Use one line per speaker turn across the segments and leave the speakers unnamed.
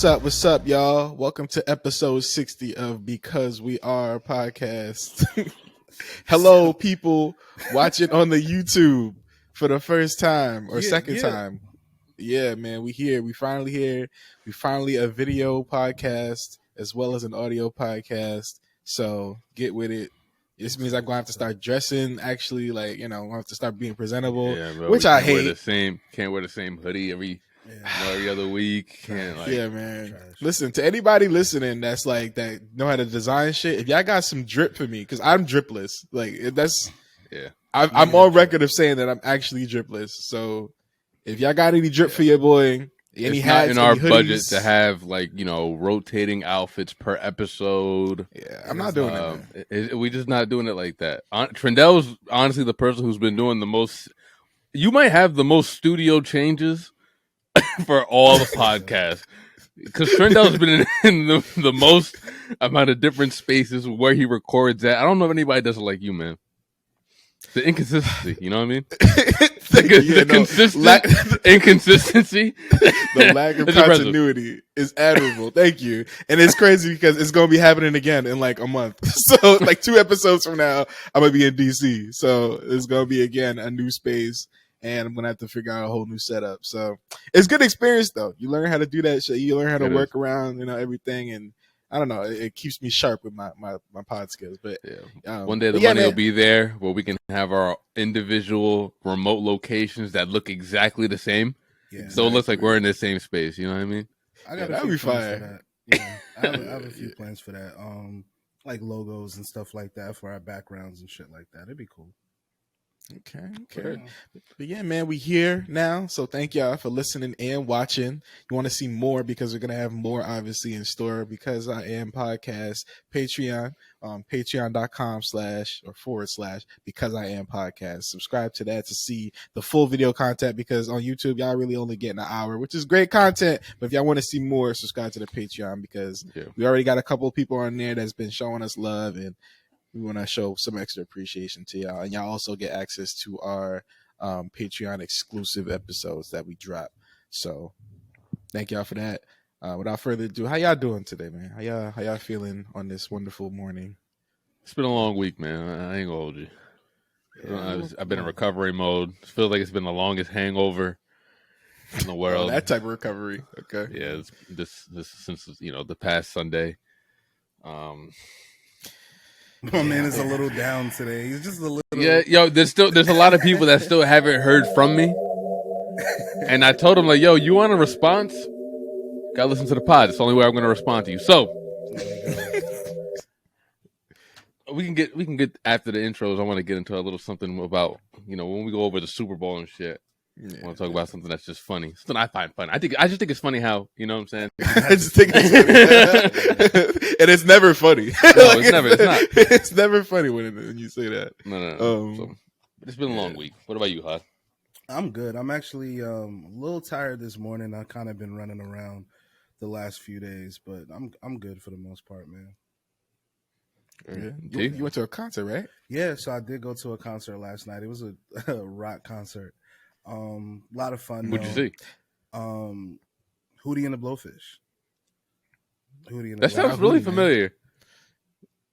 What's up? What's up, y'all? Welcome to episode 60 of Because We Are podcast. Hello, people watching on the YouTube for the first time or second time. Yeah, man, we here. We finally here. We finally a video podcast as well as an audio podcast. So get with it. This means I'm gonna have to start dressing. Actually, like I have to start being presentable, which I hate.
Can't wear the same hoodie every other week.
Yeah, man. Trash. Listen, to anybody listening that's like that know how to design shit. If y'all got some drip for me, because I'm dripless. Like that's I'm on record of saying that I'm actually dripless. So if y'all got any drip for your boy, any
it's
hats,
not in our
hoodies,
budget to have rotating outfits per episode.
Yeah, I'm not doing it.
We just not doing it like that. Trindell's honestly the person who's been doing the most. You might have the most studio changes for all the podcasts, because Trindell's been in the most amount of different spaces where he records at. I don't know if anybody does it like you, man. The inconsistency, you know what I mean? Inconsistency.
The lack of continuity is admirable. Thank you. And it's crazy because it's going to be happening again in like a month. So like 2 episodes from now, I'm going to be in DC. So it's going to be again a new space. And I'm going to have to figure out a whole new setup. So it's good experience though. You learn how to do that shit. You learn how to work around, everything. And I don't know. It keeps me sharp with my pod skills. But
one day the money will be there where we can have our individual remote locations that look exactly the same. Yeah, so it looks like we're in the same space. You know what I mean?
I got a few plans for that. Yeah, I have a few plans for that. Like logos and stuff like that for our backgrounds and shit like that. It'd be cool.
Okay. But yeah, man, we here now. So thank y'all for listening and watching. You want to see more because we're going to have more obviously in store because I am podcast Patreon, patreon.com// because I am podcast. Subscribe to that to see the full video content because on YouTube, y'all really only getting an hour, which is great content. But if y'all want to see more, subscribe to the Patreon because we already got a couple of people on there that's been showing us love and we want to show some extra appreciation to y'all. And y'all also get access to our Patreon exclusive episodes that we drop. So thank y'all for that. Without further ado, how y'all doing today, man? How y'all feeling on this wonderful morning?
It's been a long week, man. I ain't gonna hold you. I've been in recovery mode. It feels like it's been the longest hangover in the world.
That type of recovery. Okay.
Yeah, this since the past Sunday.
My man is a little down today. He's just a little.
Yeah, there's a lot of people that still haven't heard from me, and I told them like, yo, you want a response? Gotta listen to the pod. It's the only way I'm gonna respond to you. So we can get after the intros. I want to get into a little something about when we go over the Super Bowl and shit. I want to talk about something that's just funny. Something I find funny. I just think it's funny how, you know what I'm saying?
I just think it's funny. And it's never funny.
No, it's not.
It's never funny when you say that.
No. So, it's been a long week. What about you, Hod?
I'm good. I'm actually a little tired this morning. I've kind of been running around the last few days, but I'm good for the most part, man.
Yeah. You went to a concert, right?
Yeah, so I did go to a concert last night. It was a rock concert. A lot of fun.
What'd you see?
Hootie and the Blowfish.
That sounds really familiar.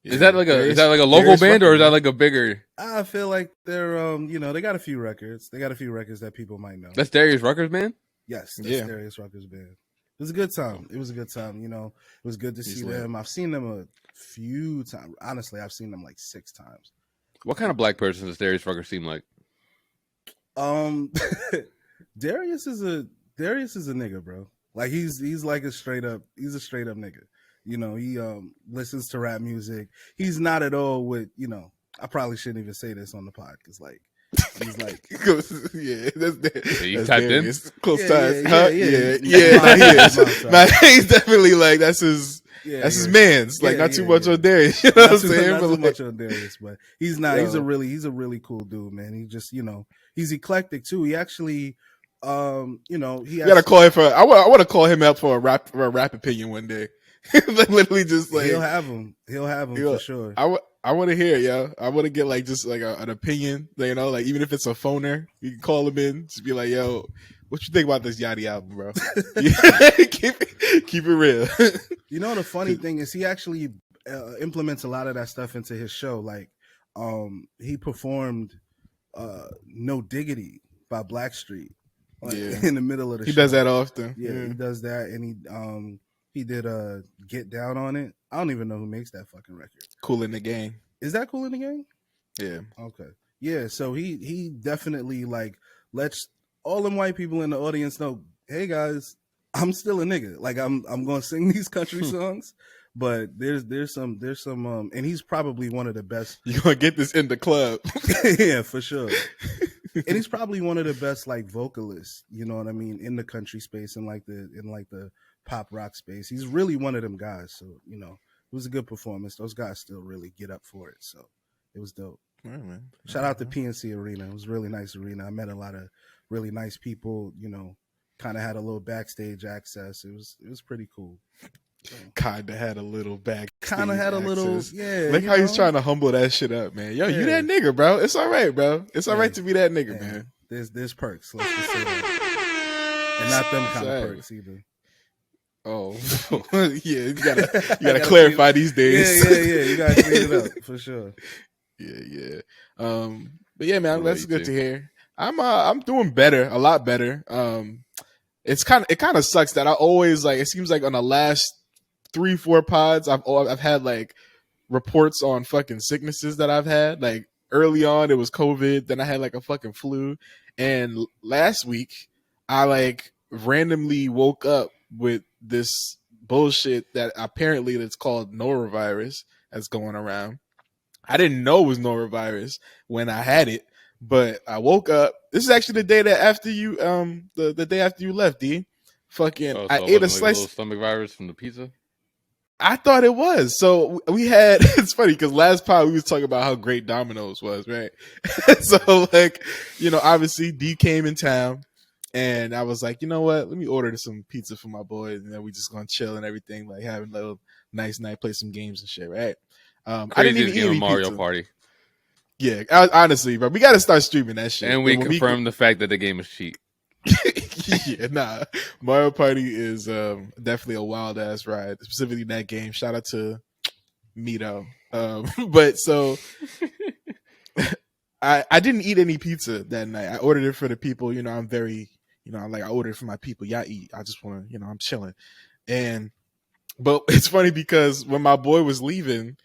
Yeah. Is that like a local band or is that like a bigger?
I feel like they're they got a few records. They got a few records that people might know.
That's Darius Rucker's band?
Yes, that's Darius Rucker's band. It was a good time. It was good to see them. I've seen them a few times. Honestly, I've seen them like 6 times.
What kind of black person does Darius Rucker seem like?
Darius is a nigga, bro. Like he's like a straight up nigga. He listens to rap music. He's not at all with, I probably shouldn't even say this on the pod because he's like
you typed in
close ties. He's definitely like that's his man's like not too much on Darius. You know what I'm saying?
Not too much on Darius, but he's not. He's a really cool dude, man. He just he's eclectic too. He actually he
gotta call him for. I want to call him up for a rap opinion one day. Like literally just like
he'll have him for sure.
I want to hear it, yo. I want to get like just like an opinion, like even if it's a phoner, you can call him in, just be like, yo, What you think about this Yachty album, bro? keep it real.
You know, the funny thing is he actually implements a lot of that stuff into his show. Like, he performed No Diggity by Blackstreet in the middle of the show.
He does that often.
Yeah, he does that. And he did Get Down on it. I don't even know who makes that fucking record.
Cool in the Gang.
Is that Cool in the Gang?
Yeah.
Okay. Yeah, so he definitely like lets all them white people in the audience know, hey guys, I'm still a nigga. Like I'm gonna sing these country songs, but there's some and he's probably one of the best.
You're gonna get this in the club.
Yeah, for sure. And he's probably one of the best like vocalists, you know what I mean, in the country space and like the pop rock space. He's really one of them guys. So, you know, it was a good performance. Those guys still really get up for it. So it was dope.
Right, man.
Shout out to PNC Arena. It was a really nice arena. I met a lot of really nice people, you know, kind of had a little backstage access. It was pretty cool.
Kinda had a little back.
Kind of had a little, yeah.
Look how he's trying to humble that shit up, man. Yo, you that nigga, bro. It's all right, bro. It's all right to be that nigga, man.
There's perks. Let's just say that. And not them kind of perks either.
Oh, yeah. You gotta clarify these days.
Yeah. You gotta clean it up for sure.
Yeah. But yeah, man, that's good to hear. I'm doing better, a lot better. It kind of sucks that I always like. It seems like on the last 3-4 pods, I've had like reports on fucking sicknesses that I've had. Like early on, it was COVID. Then I had like a fucking flu, and last week I like randomly woke up with this bullshit that apparently it's called norovirus that's going around. I didn't know it was norovirus when I had it, but I woke up. This is actually the day that after you, the day after you left, D. Fucking,
so
I ate a slice.
Little stomach virus from the pizza.
I thought it was. So we had. It's funny because last pod we was talking about how great Domino's was, right? So like, you know, obviously D came in town, and I was like, you know what? Let me order some pizza for my boys, and then we just gonna chill and everything, like having a little nice night, play some games and shit, right? I didn't even eat any
Mario
pizza.
Party.
Yeah, honestly, bro, we got to start streaming that shit.
And we confirmed the fact that the game is cheap.
Yeah, nah. Mario Party is definitely a wild ass ride, specifically that game. Shout out to Mito. But so I didn't eat any pizza that night. I ordered it for the people. You know, I'm very, you know, I ordered it for my people. Y'all eat. I just want to, you know, I'm chilling. But it's funny because when my boy was leaving,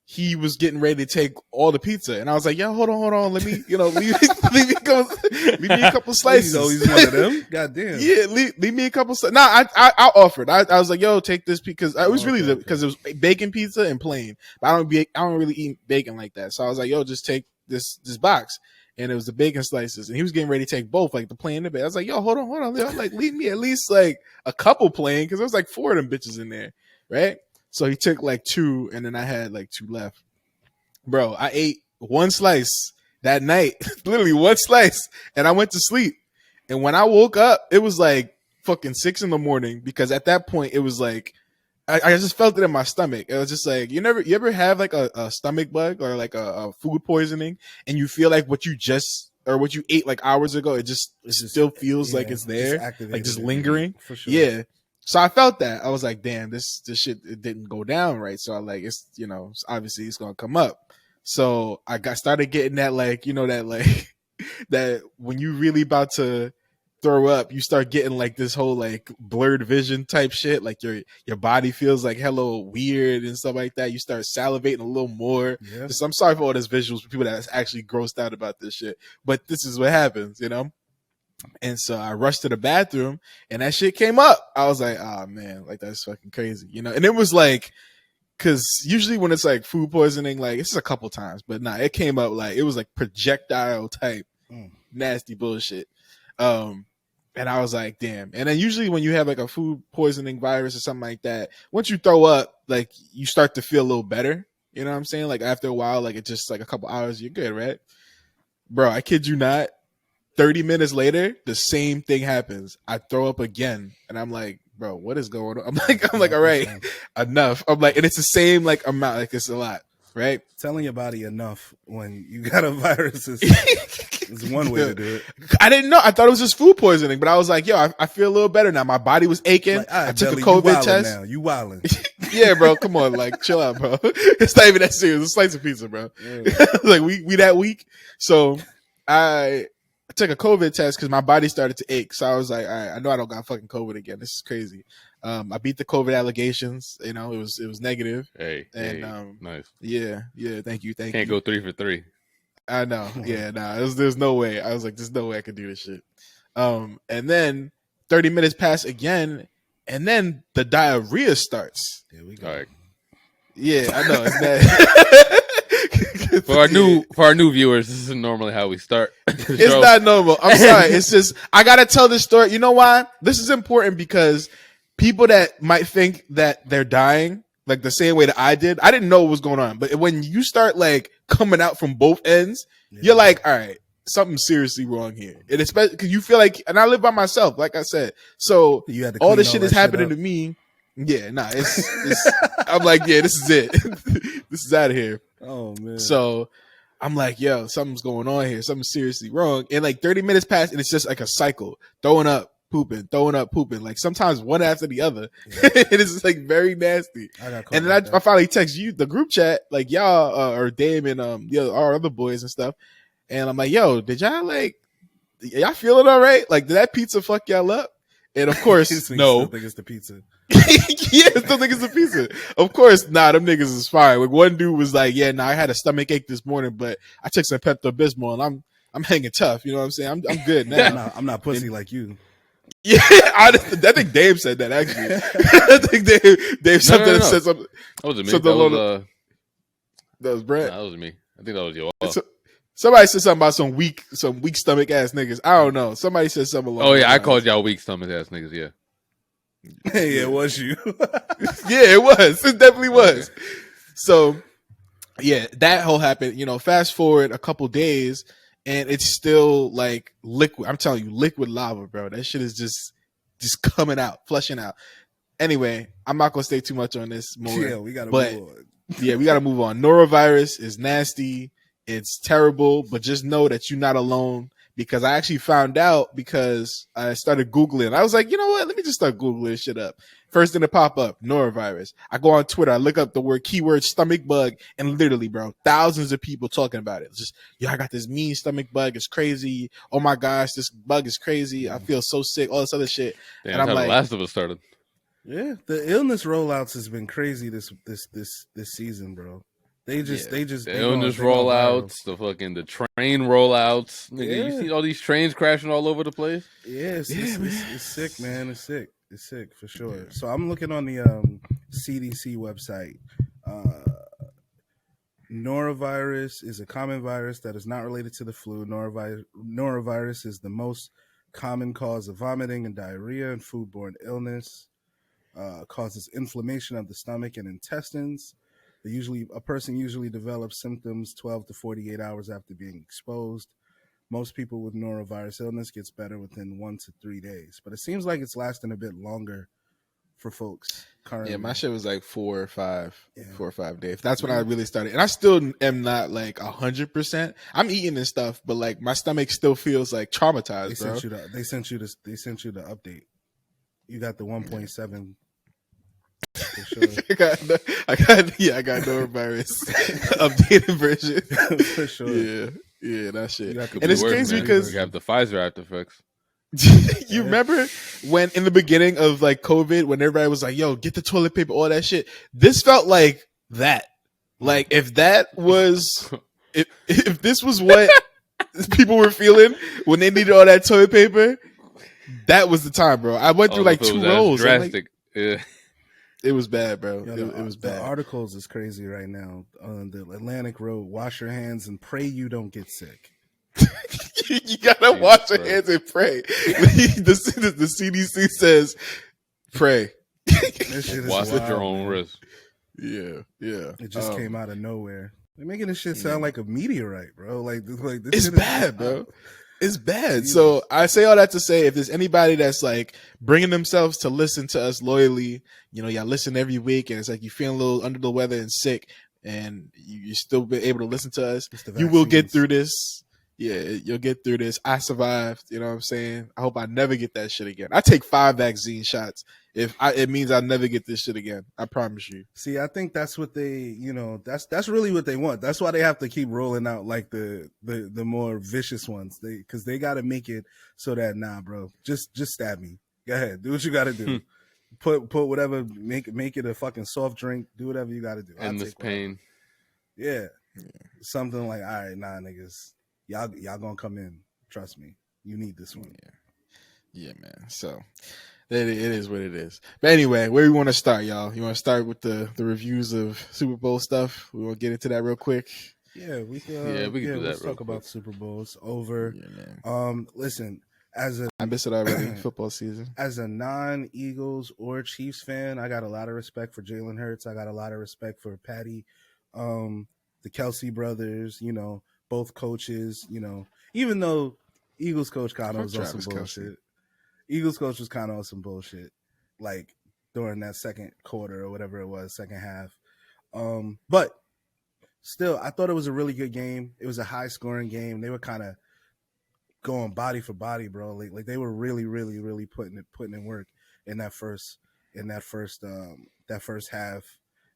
he was getting ready to take all the pizza, and I was like, "Yo, hold on, let me, you know, leave me a couple slices."
He's one of them. Goddamn.
Yeah, leave me a couple. Nah, I offered. I was like, "Yo, take this," because it was really because it was bacon pizza and plain. But I don't really eat bacon like that. So I was like, "Yo, just take this box." And it was the bacon slices, and he was getting ready to take both, like the plain and the bacon. I was like, "Yo, hold on, like leave me at least like a couple plain," because there was like 4 of them bitches in there, right? So he took like 2, and then I had like 2 left. Bro, I ate 1 slice that night, literally 1 slice, and I went to sleep. And when I woke up, it was like fucking 6 a.m. because at that point it was like I just felt it in my stomach. It was just like you ever have like a stomach bug or like a food poisoning, and you feel like what you ate like hours ago, it still feels like it's there, like just lingering.
For sure.
Yeah. So I felt that. I was like, damn, this shit, it didn't go down right. So I like, it's, you know, obviously it's going to come up. So I started getting that, like, you know, that like, that when you really about to throw up, you start getting like this whole like blurred vision type shit. Like your body feels like hello weird and stuff like that. You start salivating a little more. Yeah. So I'm sorry for all this visuals for people that's actually grossed out about this shit, but this is what happens, you know? And so I rushed to the bathroom and that shit came up. I was like, oh man, like that's fucking crazy, you know? And it was like, cause usually when it's like food poisoning, like it's just a couple times, but nah, it came up like, it was like projectile type nasty bullshit. And I was like, damn. And then usually when you have like a food poisoning virus or something like that, once you throw up, like you start to feel a little better. You know what I'm saying? Like after a while, like it's just like a couple hours, you're good, right? Bro, I kid you not. 30 minutes later, the same thing happens. I throw up again, and I'm like, bro, what is going on? I'm like, all right, enough. I'm like, and it's the same like amount, like it's a lot, right?
Telling your body enough when you got a virus is It's one way to do it.
I didn't know. I thought it was just food poisoning, but I was like, yo, I feel a little better now. My body was aching.
Like,
I took
Belly,
a COVID test.
Now. You wildin'.
Yeah, bro. Come on, like, chill out, bro. It's not even that serious. It's a slice of pizza, bro. Yeah. Like, we that weak. So I took a COVID test because my body started to ache. So I was like, all right, I know I don't got fucking COVID again. This is crazy. I beat the COVID allegations. You know, it was negative.
Hey, nice.
Yeah. Thank you.
Can't go 3 for 3.
I know. Yeah, there's no way. I was like, there's no way I could do this shit. And then 30 minutes pass again, and then the diarrhea starts.
There we go.
All right.
Yeah, I know. It's bad.
For our new viewers, this isn't normally how we start.
It's not normal. I'm sorry. It's just I gotta tell this story. You know why? This is important because people that might think that they're dying, like the same way that I didn't know what was going on. But when you start like coming out from both ends, you're like, all right, something's seriously wrong here. And especially because you feel like, and I live by myself, like I said, so
you had to
all this shit is happening to me. Yeah, it's I'm like, yeah, this is it. This is out of here.
Oh man.
So I'm like, yo, something's going on here. Something's seriously wrong. And like 30 minutes pass, and it's just like a cycle, throwing up, pooping. Like sometimes one after the other. Yeah. It is like very nasty. And then I finally text you the group chat, like y'all or Dame and our other boys and stuff. And I'm like, yo, did y'all feeling all right? Like, did that pizza fuck y'all up? And of course, no.
Still think it's the pizza.
Yeah, still think it's the pizza. Of course, nah, them niggas is fine. Like one dude was like, yeah, nah, I had a stomach ache this morning, but I took some Pepto-Bismol and I'm hanging tough. You know what I'm saying? I'm good now.
I'm not pussy like you.
Yeah, I think Dave said that actually. I think Dave said something.
That wasn't me.
That was Brett.
Nah, that was me. I think that was you.
Somebody said something about some weak stomach ass niggas. I don't know. Somebody said something along.
Oh yeah, I called y'all weak stomach ass niggas. Yeah.
Yeah, it was you.
Yeah, it was. It definitely was. Okay. So, yeah, that whole happened. You know, fast forward a couple days, and it's still like liquid. I'm telling you, liquid lava, bro. That shit is just coming out, flushing out. Anyway, I'm not gonna stay too much on this more.
Yeah, we gotta move on.
Yeah, we gotta move on. Norovirus is nasty. It's terrible, but just know that you're not alone. Because I actually found out because I started Googling. I was like, you know what? Let me just start Googling shit up. First thing to pop up, norovirus. I go on Twitter. I look up the keyword stomach bug, and literally, bro, thousands of people talking about it. It's just, I got this mean stomach bug. It's crazy. Oh my gosh, this bug is crazy. I feel so sick. All this other shit.
Damn, and I'm like, The Last of Us started.
Yeah, the illness rollouts has been crazy this season, bro. They just
the illness rollouts, the train rollouts. Nigga, you see all these trains crashing all over the place?
Yeah, it's sick, man. It's sick for sure. Yeah. So I'm looking on the CDC website. Norovirus is a common virus that is not related to the flu. Norovirus is the most common cause of vomiting and diarrhea and foodborne illness. Causes inflammation of the stomach and intestines. A person usually develops symptoms 12 to 48 hours after being exposed. Most people with norovirus illness gets better within 1 to 3 days, but it seems like it's lasting a bit longer for folks currently.
Yeah, my shit was like 4 or 5 days. That's when I really started, and I still am not like 100%. I'm eating and stuff, but like my stomach still feels like traumatized.
They sent you the update. You got the 1.7. For sure. I got
norovirus updated version.
For sure.
Yeah, that shit. And it's crazy because
you have the Pfizer after effects.
You remember when in the beginning of like COVID, when everybody was like, yo, get the toilet paper, all that shit. This felt like that. Like if that was if this was what people were feeling when they needed all that toilet paper, that was the time, bro. I went through like 2 rolls.
Drastic.
Yeah. It was bad, bro. It was bad.
The articles is crazy right now on the Atlantic Road. Wash your hands and pray you don't get sick.
You gotta wash your hands and pray. The CDC says pray.
Wash at your own risk.
Yeah.
It just came out of nowhere. They're making this shit sound like a meteorite, bro. Like this
it's bad, bro. It's bad. So I say all that to say, if there's anybody that's like bringing themselves to listen to us loyally, you know, y'all listen every week, and it's like you feeling a little under the weather and sick, and you still be able to listen to us. You will get through this. Yeah, you'll get through this. I survived. You know what I'm saying? I hope I never get that shit again. I take 5 vaccine shots if it means I never get this shit again. I promise you.
See, I think that's what they, that's really what they want. That's why they have to keep rolling out like the more vicious ones. Because they got to make it so that bro, just stab me. Go ahead, do what you got to do. Put whatever, make it a fucking soft drink. Do whatever you got to do.
Endless pain.
Yeah, something like, all right, nah, niggas, y'all gonna come in. Trust me, you need this one.
Yeah, man. So it is what it is. But anyway, where we want to start, y'all? You want to start with the reviews of Super Bowl stuff? We want to get into that real quick.
Yeah, we can.
We can do that.
Let's talk
quick.
about Super Bowls over.
Yeah, man.
Listen,
I miss it already. Football season.
As a non-Eagles or Chiefs fan, I got a lot of respect for Jalen Hurts. I got a lot of respect for Patty, the Kelsey brothers. Both coaches. Even though Eagles coach kind of was on some bullshit. Eagles coach was kind of on some bullshit, like during that second quarter or whatever it was, second half. But still, I thought it was a really good game. It was a high-scoring game. They were kind of going body for body, bro. Like they were really, really, really putting in work in that first half,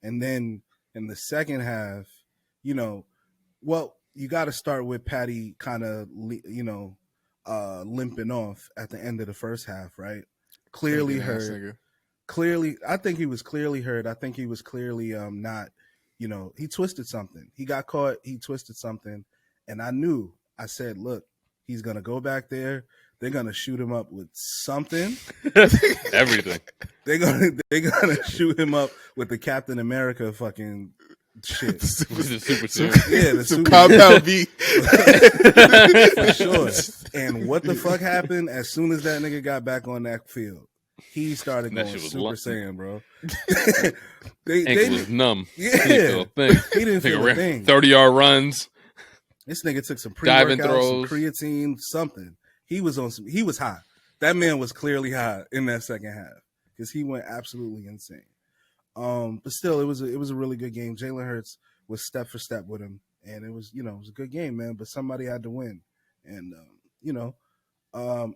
and then in the second half, you got to start with Patty kind of, limping off at the end of the first half, right? Clearly hurt. Clearly, I think he was clearly hurt. I think he was clearly not, he twisted something. He got caught. He twisted something, and I said, look. He's gonna go back there. They're gonna shoot him up with something.
Everything.
They're gonna shoot him up with the Captain America fucking shit.
The super suit.
Yeah, the
Some
super
compound V.
for sure. And what the fuck happened as soon as that nigga got back on that field? He started going Super Saiyan, bro.
Ankle was numb.
Yeah,
he
didn't feel a thing.
30-yard runs.
This nigga took some pre-workout, some creatine, something. He was high. That man was clearly high in that second half because he went absolutely insane. But still, it was a really good game. Jalen Hurts was step for step with him, and it was a good game, man. But somebody had to win, and I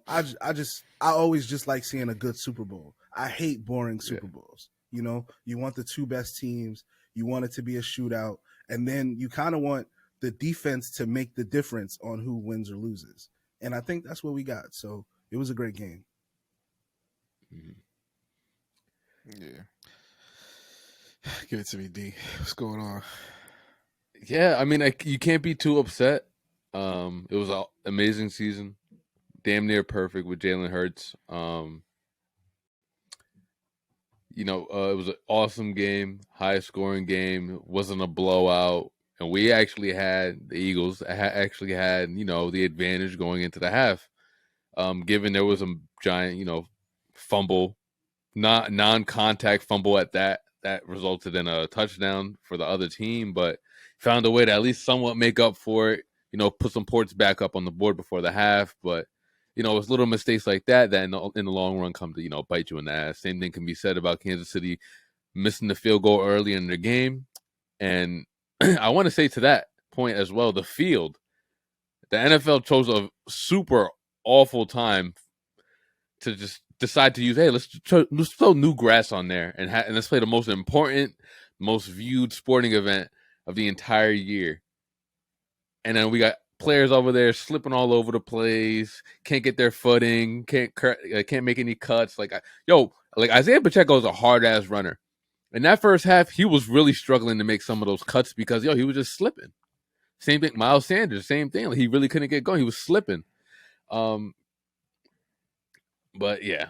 always just like seeing a good Super Bowl. I hate boring Super Bowls. You want the two best teams. You want it to be a shootout, and then you kind of want the defense to make the difference on who wins or loses. And I think that's what we got. So it was a great game.
Yeah. Give it to me, D. What's going on?
Yeah, I mean, you can't be too upset. It was an amazing season. Damn near perfect with Jalen Hurts. It was an awesome game, high scoring game. It wasn't a blowout. And we actually had the Eagles actually had, the advantage going into the half. Given there was a giant, fumble, non-contact fumble at that resulted in a touchdown for the other team, but found a way to at least somewhat make up for it, put some points back up on the board before the half. But, it was little mistakes like that in the long run come to, bite you in the ass. Same thing can be said about Kansas City missing the field goal early in the game. And I want to say to that point as well, the field, the NFL chose a super awful time to just decide to use, hey, let's throw new grass on there and let's play the most important, most viewed sporting event of the entire year. And then we got players over there slipping all over the place, can't get their footing, can't make any cuts. Like Isaiah Pacheco is a hard ass runner. In that first half, he was really struggling to make some of those cuts because, he was just slipping. Same thing, Miles Sanders, same thing. Like, he really couldn't get going. He was slipping. But, yeah,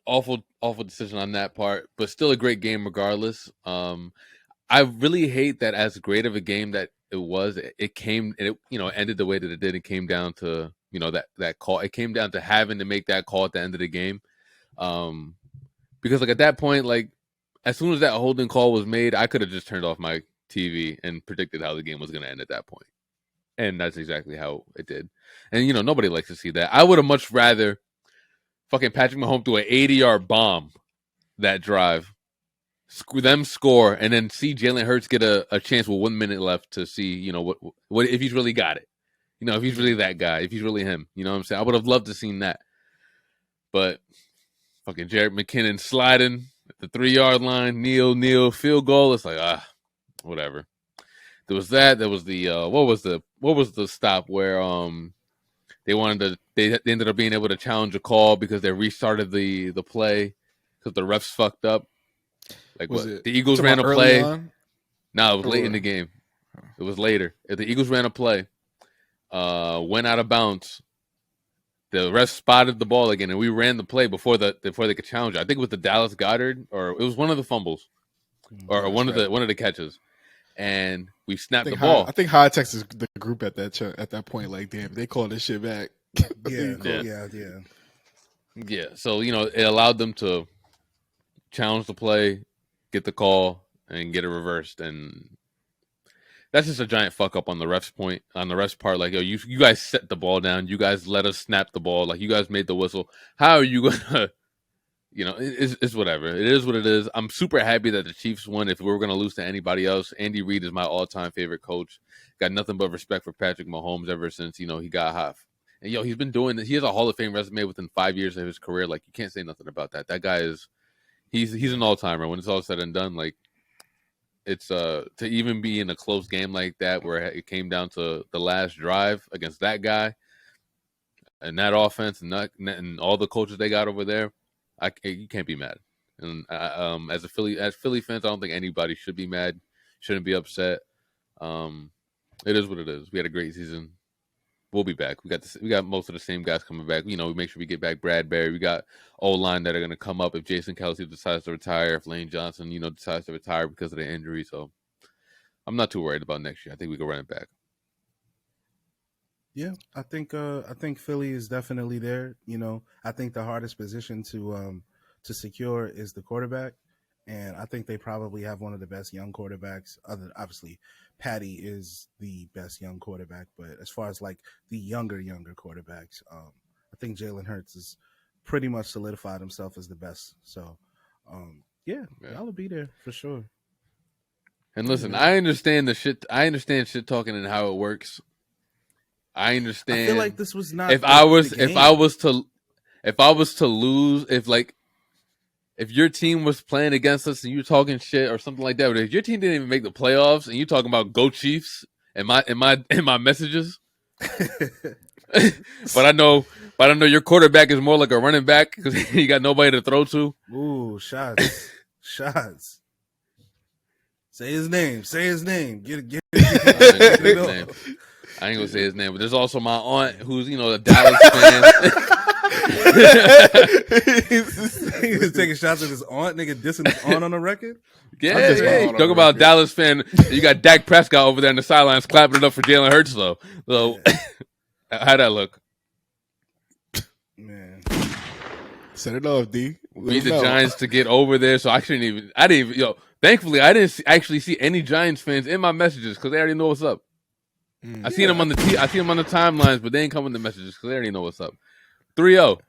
awful decision on that part. But still a great game regardless. I really hate that as great of a game that it was, it came, and it ended the way that it did. It came down to, that call. It came down to having to make that call at the end of the game. Because, at that point, as soon as that holding call was made, I could have just turned off my TV and predicted how the game was going to end at that point. And that's exactly how it did. And, nobody likes to see that. I would have much rather fucking Patrick Mahomes do an 80-yard bomb that drive, them score, and then see Jalen Hurts get a chance with 1 minute left to see, what if he's really got it. You know, if he's really that guy, if he's really him, you know what I'm saying? I would have loved to seen that. But fucking Jerick McKinnon sliding at the 3-yard line, kneel, field goal. It's like, whatever. There was that. There was the what was the stop where they ended up being able to challenge a call because they restarted the play because the refs fucked up. Like the Eagles ran a play. No, it was late in the game. It was later. If the Eagles ran a play, went out of bounds. The refs spotted the ball again, and we ran the play before they could challenge it. I think it was the Dallas Goedert, or it was one of the fumbles, or one of the catches, and we snapped the ball.
I think High Texas the group at that point, like, damn, they called this shit back.
Yeah.
So it allowed them to challenge the play, get the call, and get it reversed, and that's just a giant fuck up on the refs part. Like, yo, you guys set the ball down. You guys let us snap the ball. Like, you guys made the whistle. How are you gonna, it's whatever. It is what it is. I'm super happy that the Chiefs won. If we were gonna lose to anybody else, Andy Reid is my all-time favorite coach. Got nothing but respect for Patrick Mahomes ever since he got hot. And he's been doing this. He has a Hall of Fame resume within 5 years of his career. Like, you can't say nothing about that. That guy he's an all-timer. When it's all said and done, like, it's to even be in a close game like that where it came down to the last drive against that guy and that offense and all the coaches they got over there, you can't be mad. And as Philly fans, I don't think anybody should be mad, shouldn't be upset. It is what it is. We had a great season. We'll be back. We got most of the same guys coming back. We make sure we get back Bradbury. We got O-line that are going to come up if Jason Kelce decides to retire, if Lane Johnson, decides to retire because of the injury. So I'm not too worried about next year. I think we can run it back.
Yeah, I think Philly is definitely there. I think the hardest position to secure is the quarterback, and I think they probably have one of the best young quarterbacks. Obviously, Patty is the best young quarterback, but as far as like the younger quarterbacks, I think Jalen Hurts has pretty much solidified himself as the best. So, y'all will be there for sure.
And listen, I understand shit talking and how it works. I understand.
I feel like this was not.
If I was to lose, if your team was playing against us and you talking shit or something like that, but if your team didn't even make the playoffs and you talking about go Chiefs in my messages, but I know your quarterback is more like a running back because he got nobody to throw to.
Ooh, shots. Say his name. Get
his name. I ain't gonna say his name, but there's also my aunt who's a Dallas fan.
He's taking shots at his aunt, nigga dissing his aunt on the record.
Yeah. Talk about Dallas fan. You got Dak Prescott over there in the sidelines clapping it up for Jalen Hurts though. So how'd that look?
Man.
Set it off, D.
We need the Giants to get over there, so I didn't even thankfully I didn't actually see any Giants fans in my messages because they already know what's up. I see them on the timelines, but they ain't coming to messages because they already know what's up. 3-0.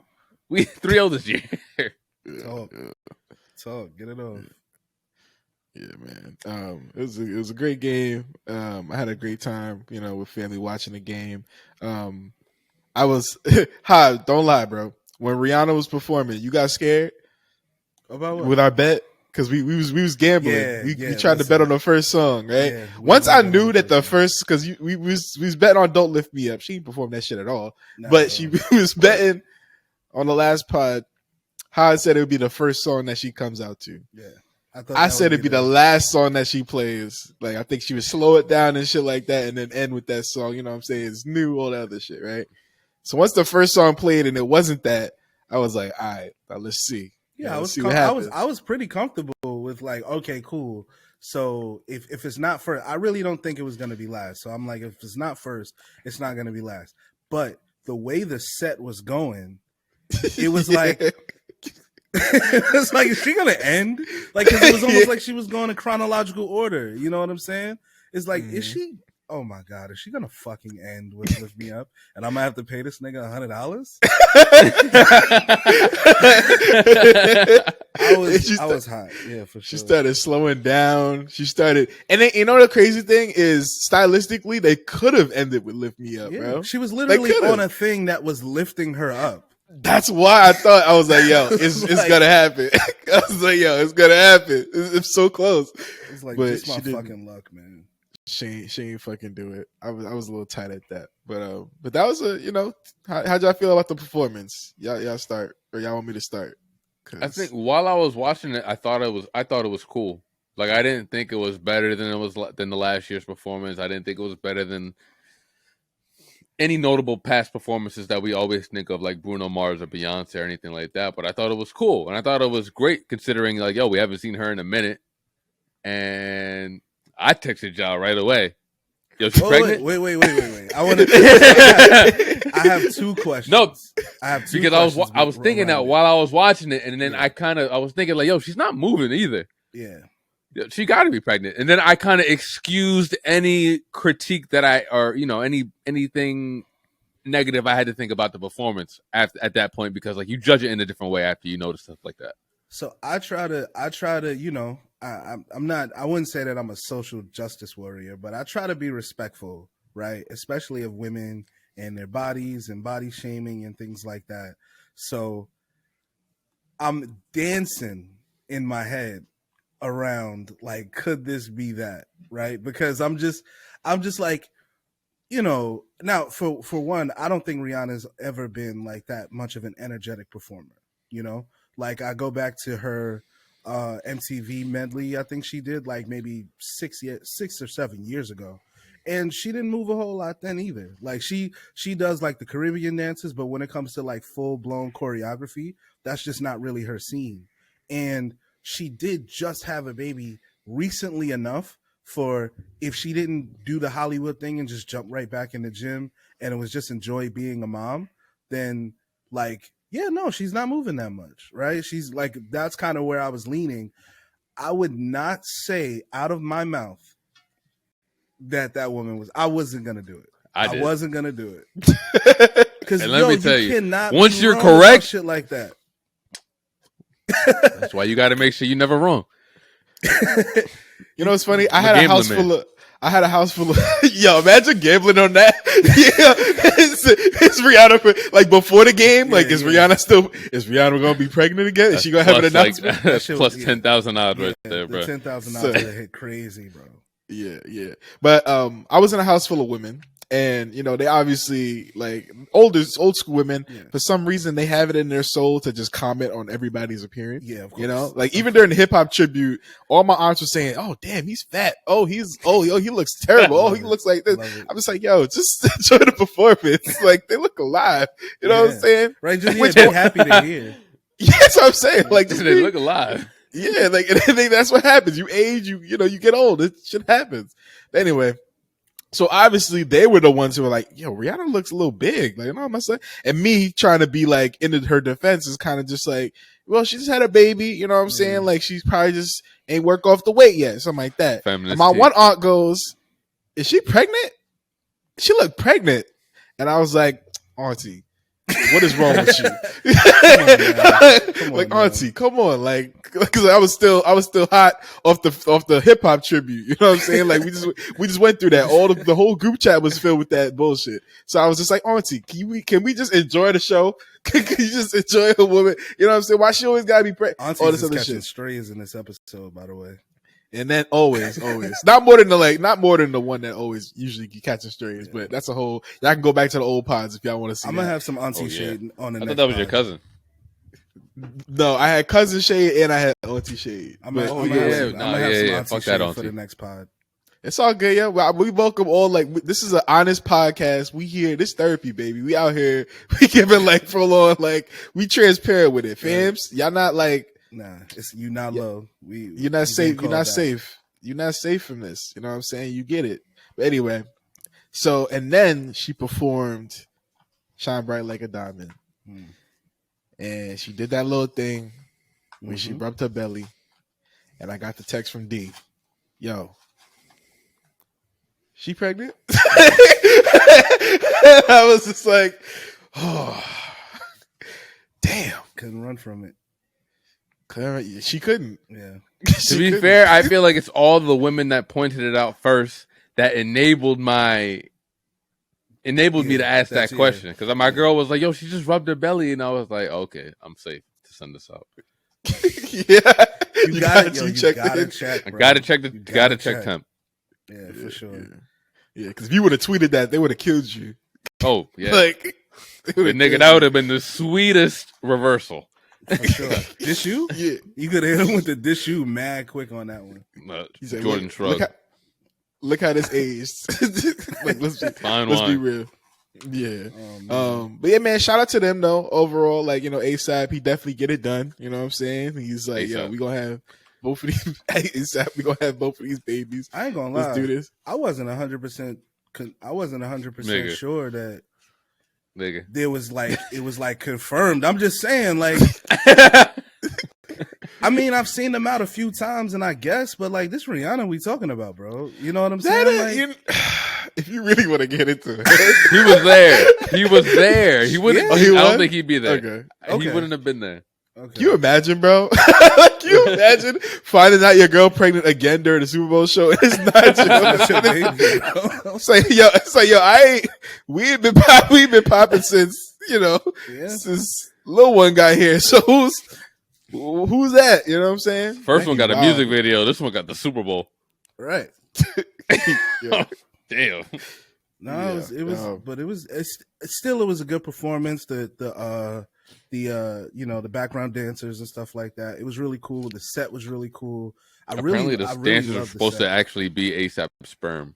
We 3-0 this year.
Talk. Get it off.
Yeah, man. It was a great game. I had a great time, with family watching the game. I was don't lie, bro. When Rihanna was performing, you got scared
about what?
With our bet because we was gambling.
Yeah,
we tried to bet on the first song, right? Yeah, once I knew that the first, because we was betting on "Don't Lift Me Up." She didn't perform that shit at all, but she was betting on the last pod. How I said it would be the first song that she comes out to.
Yeah,
I said it'd be the last song that she plays. Like, I think she would slow it down and shit like that, and then end with that song. You know what I'm saying? It's new, all that other shit, right? So once the first song played and it wasn't that, I was like, all right, now let's see.
Yeah, I was pretty comfortable with like, okay, cool. So if it's not first, I really don't think it was gonna be last. So I'm like, if it's not first, it's not gonna be last. But the way the set was going, it was like it's like, is she gonna end? Like, 'cause it was almost like she was going in chronological order. You know what I'm saying? It's like, is she oh my God, is she gonna fucking end with Lift Me Up? And I'm gonna have to pay this nigga $100? I was hot. Yeah, for sure.
She started slowing down. And then, you know, the crazy thing is, stylistically, they could have ended with Lift Me Up, bro.
She was literally on a thing that was lifting her up.
That's why I was like, yo, it's like, gonna happen. I was like, yo, it's gonna happen. It's so close.
It's like, just my fucking luck, man.
She ain't fucking do it. I was a little tight at that, but that was you know, how'd y'all feel about the performance? Y'all start, or y'all want me to start?
I think while I was watching it, I thought it was cool. Like, I didn't think it was better than the last year's performance. I didn't think it was better than any notable past performances that we always think of, like Bruno Mars or Beyonce or anything like that. But I thought it was cool, and I thought it was great considering, like, yo, we haven't seen her in a minute. And I texted y'all right away. Yo, she's pregnant?
Wait. I have two questions.
No,
I have two
because I was thinking that while I was watching it, and then I was thinking, like, yo, she's not moving either.
Yeah.
She got to be pregnant. And then I kind of excused any critique that anything negative I had to think about the performance at that point, because, like, you judge it in a different way after you notice stuff like that.
So I try to, you know, I wouldn't say that I'm a social justice warrior, but I try to be respectful, right? Especially of women and their bodies and body shaming and things like that. So I'm dancing in my head around, like, could this be that, right? Because I'm just like, you know, now for one, I don't think Rihanna's ever been like that much of an energetic performer, you know? Like, I go back to her MTV medley, I think she did, like, maybe 6 or 7 years ago, and she didn't move a whole lot then either. Like, she does, like, the Caribbean dances, but when it comes to, like, full-blown choreography, that's just not really her scene. And she did just have a baby recently enough for, if she didn't do the Hollywood thing and just jump right back in the gym and it was just enjoy being a mom, then, like, yeah, no, she's not moving that much, right? She's like, that's kind of where I was leaning. I would not say out of my mouth that woman was, I wasn't going to do it. I wasn't going to do it. Because,
let me tell you,
cannot
once
be
you're
wrong
correct,
about shit like that.
That's why you got to make sure you're never wrong.
You know what's funny? I had a house full of yo, imagine gambling on that. Yeah. It's Rihanna like before the game. Yeah, like, is Rihanna gonna be pregnant again? Is she gonna have an announcement?
Like, plus 10,000 odds right there, bro.
10,000 odds hit crazy, bro.
Yeah. But I was in a house full of women, and, you know, they obviously, like, old school women. Yeah. For some reason, they have it in their soul to just comment on everybody's appearance.
Yeah, of course.
You know, like, even during the hip hop tribute, all my aunts were saying, "Oh, damn, he's fat. Oh, he looks terrible. Oh, he looks like this." I'm just like, yo, just enjoy the performance. Like, they look alive. You know what I'm saying?
Right? Just be happy to hear.
Yeah, that's what I'm saying. Like, just
they look alive.
Yeah, like, and I think that's what happens. You age, you get old. It shit happens. But anyway. So obviously they were the ones who were like, yo, Rihanna looks a little big. Like, you know what I'm saying? And me trying to be like into her defense is kind of just like, well, she just had a baby. You know what I'm saying? Like, she's probably just ain't work off the weight yet. Something like that. And my one aunt goes, is she pregnant? She looked pregnant. And I was like, Auntie, what is wrong with you? Come on, Auntie, come on. Like, because I was still hot off the hip hop tribute. You know what I'm saying? Like, we just went through that. The whole group chat was filled with that bullshit. So I was just like, Auntie, can we just enjoy the show? Can you just enjoy a woman? You know what I'm saying? Why she always gotta be pregnant?
Auntie's all this other shit. Strays in this episode, by the way.
And then always, not more than the one that always usually catching strays, but that's a whole. Y'all can go back to the old pods if y'all want to see.
I'm gonna have some auntie shade on the.
I thought that was your cousin.
No, I had cousin shade and I had auntie shade.
I'm gonna have some auntie
fuck
shade
that
for the next pod.
It's all good, yeah. We welcome all. Like, this is an honest podcast. We here. This therapy, baby. We out here. We giving, like, full on, like, we transparent with it, fams. Y'all not like.
Nah, it's you not low.
You're not safe. You're not safe. You're not safe from this. You know what I'm saying? You get it. But anyway, so, and then she performed Shine Bright Like a Diamond. And she did that little thing when she rubbed her belly. And I got the text from D. Yo, She pregnant? I was just like, oh, damn.
Couldn't run from it.
Clara, she couldn't.
Yeah.
To be fair, I feel like it's all the women that pointed it out first that enabled me to ask that question. Because my girl was like, "Yo, she just rubbed her belly," and I was like, "Okay, I'm safe to send this out."
Yeah,
you gotta check.
I gotta check temp.
Yeah, for sure.
Yeah, because if you would have tweeted that, they would have killed you.
Oh yeah,
like
the nigga, that would have been the sweetest reversal.
For sure. Dish you?
Yeah,
you could have hit him with the dish you mad quick on that one.
Said,
Jordan shrug.
Look how this aged. Like, let's be real. Yeah. But yeah, man, shout out to them though. Overall, like, ASAP, he definitely get it done. You know what I'm saying? He's like, yo, we gonna have both of these ASAP. We gonna have both of these babies.
I ain't gonna lie.
Let's do this.
I wasn't 100%. I wasn't 100% sure that there was like it was like confirmed. I'm just saying, like. I mean, I've seen them out a few times, and I guess, but like this Rihanna we talking about, bro. You know what I'm saying?
If you really want to get into it,
he was there. He was there. He wouldn't. Yeah. I don't think he'd be there.
Okay.
He wouldn't have been there.
Okay. Can you imagine, bro? Can you imagine finding out your girl pregnant again during the Super Bowl show? It's not your baby. It's like, yo, we've been popping since, since Lil One got here. So who's that? You know what I'm saying?
First one got a music video. This one got the Super Bowl.
Right.
Damn.
No, it was still a good performance. The background dancers and stuff like that. It was really cool. The set was really cool.
Apparently, the dancers are supposed to actually be ASAP sperm.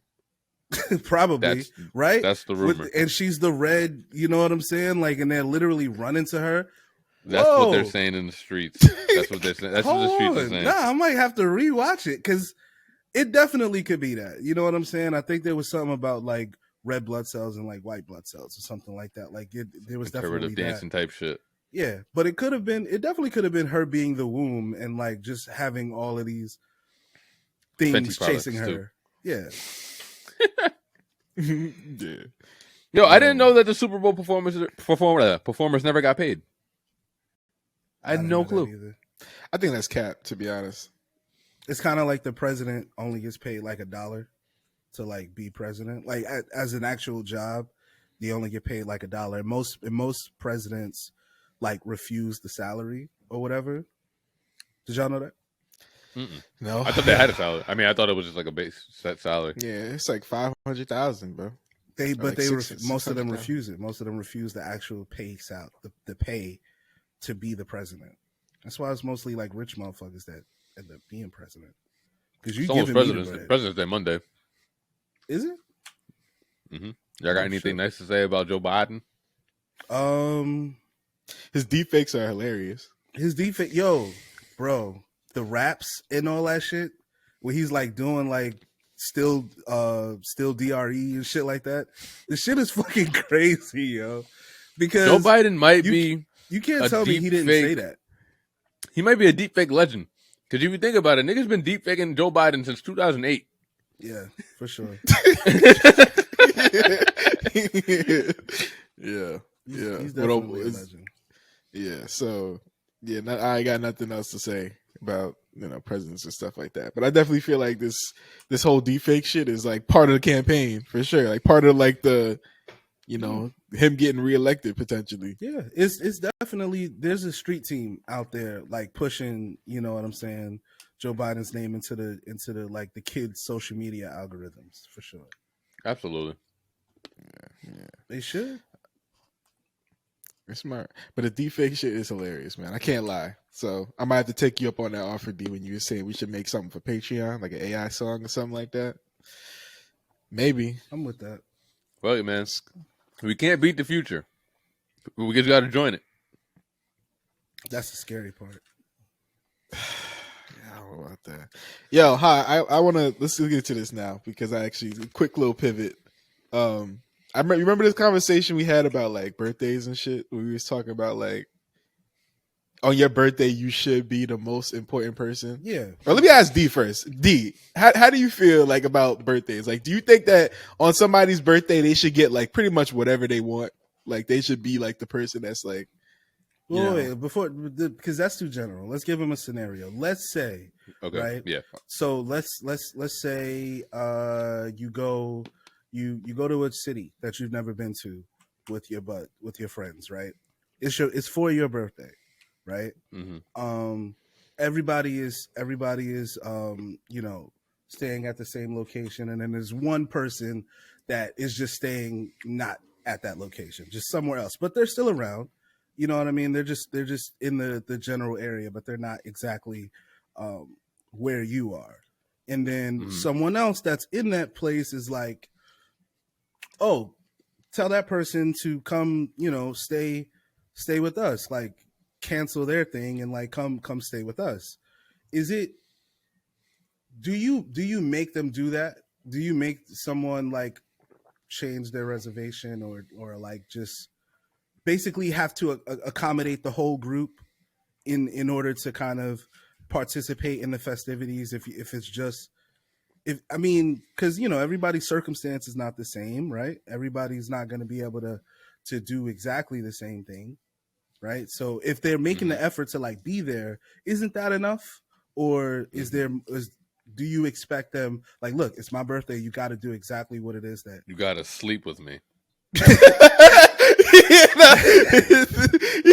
Probably, right?
That's the rumor.
And she's the red. You know what I'm saying? Like, and they're literally running to her.
That's what they're saying in the streets. That's what they're saying. That's what the streets are saying.
Nah, I might have to rewatch it because it definitely could be that. You know what I'm saying? I think there was something about like red blood cells and like white blood cells or something like that. Like there was definitely
of dancing type shit.
Yeah, but it definitely could have been her being the womb and like just having all of these things chasing her. Too.
Yeah.
Yo, I didn't know that the Super Bowl performers never got paid. I had no clue.
I think that's cap, to be honest.
It's kind of like the president only gets paid like $1 to like be president. Like as an actual job, they only get paid like $1. Most presidents like refuse the salary or whatever. Did y'all know that?
Mm-mm.
No,
I thought they had a salary. I mean, I thought it was just like a base set salary.
Yeah, it's like 500,000, bro.
Most of them refuse it. Most of them refuse the actual pay the pay to be the president. That's why it's mostly like rich motherfuckers that end up being president. Because you give
President's Day Monday.
Is it?
Mm-hmm. Y'all got anything nice to say about Joe Biden?
His deepfakes are hilarious.
Bro, the raps and all that shit, where he's like doing like still DRE and shit like that. The shit is fucking crazy, yo. Because
Joe Biden might be.
You can't tell me he didn't say that.
He might be a deepfake legend. Because if you think about it, niggas been deepfaking Joe Biden since 2008.
Yeah, for sure.
Yeah.
He's definitely a legend.
Yeah, so I got nothing else to say about presidents and stuff like that. But I definitely feel like this whole deepfake shit is like part of the campaign for sure. Like part of like the him getting reelected potentially.
Yeah, it's definitely there's a street team out there like pushing, you know what I'm saying, Joe Biden's name into the like the kids' social media algorithms for sure.
Absolutely.
Yeah.
They should.
It's smart. But the deepfake shit is hilarious, man. I can't lie. So I might have to take you up on that offer, D, when you were saying we should make something for Patreon, like an AI song or something like that. Maybe.
I'm with that.
Well, man, we can't beat the future. We just got to join it.
That's the scary part.
I don't know about that. Yo, hi. I want to, let's get to this now because quick little pivot. I remember this conversation we had about like birthdays and shit. We was talking about like, on your birthday you should be the most important person?
Yeah.
Or let me ask D first. D, how do you feel like about birthdays? Like, do you think that on somebody's birthday they should get like pretty much whatever they want? Like, they should be like the person that's like,
wait, because that's too general. Let's give him a scenario. Let's say,
Okay.
right?
Yeah.
So let's say you go to a city that you've never been to with your friends, right? It's for your birthday, right?
Mm-hmm.
Everybody is staying at the same location, and then there's one person that is just staying not at that location, just somewhere else, but they're still around. You know what I mean? They're just in the general area, but they're not exactly where you are. And then someone else that's in that place is like, oh, tell that person to come, stay with us, like cancel their thing and like come stay with us. Do you make them do that? Do you make someone like change their reservation or like just basically have to accommodate the whole group in order to kind of participate in the festivities? Because everybody's circumstance is not the same, right? Everybody's not going to be able to do exactly the same thing, right? So if they're making the effort to like be there, isn't that enough? Or do you expect them like, look, it's my birthday, you got to do exactly what it is that
You got to sleep with me.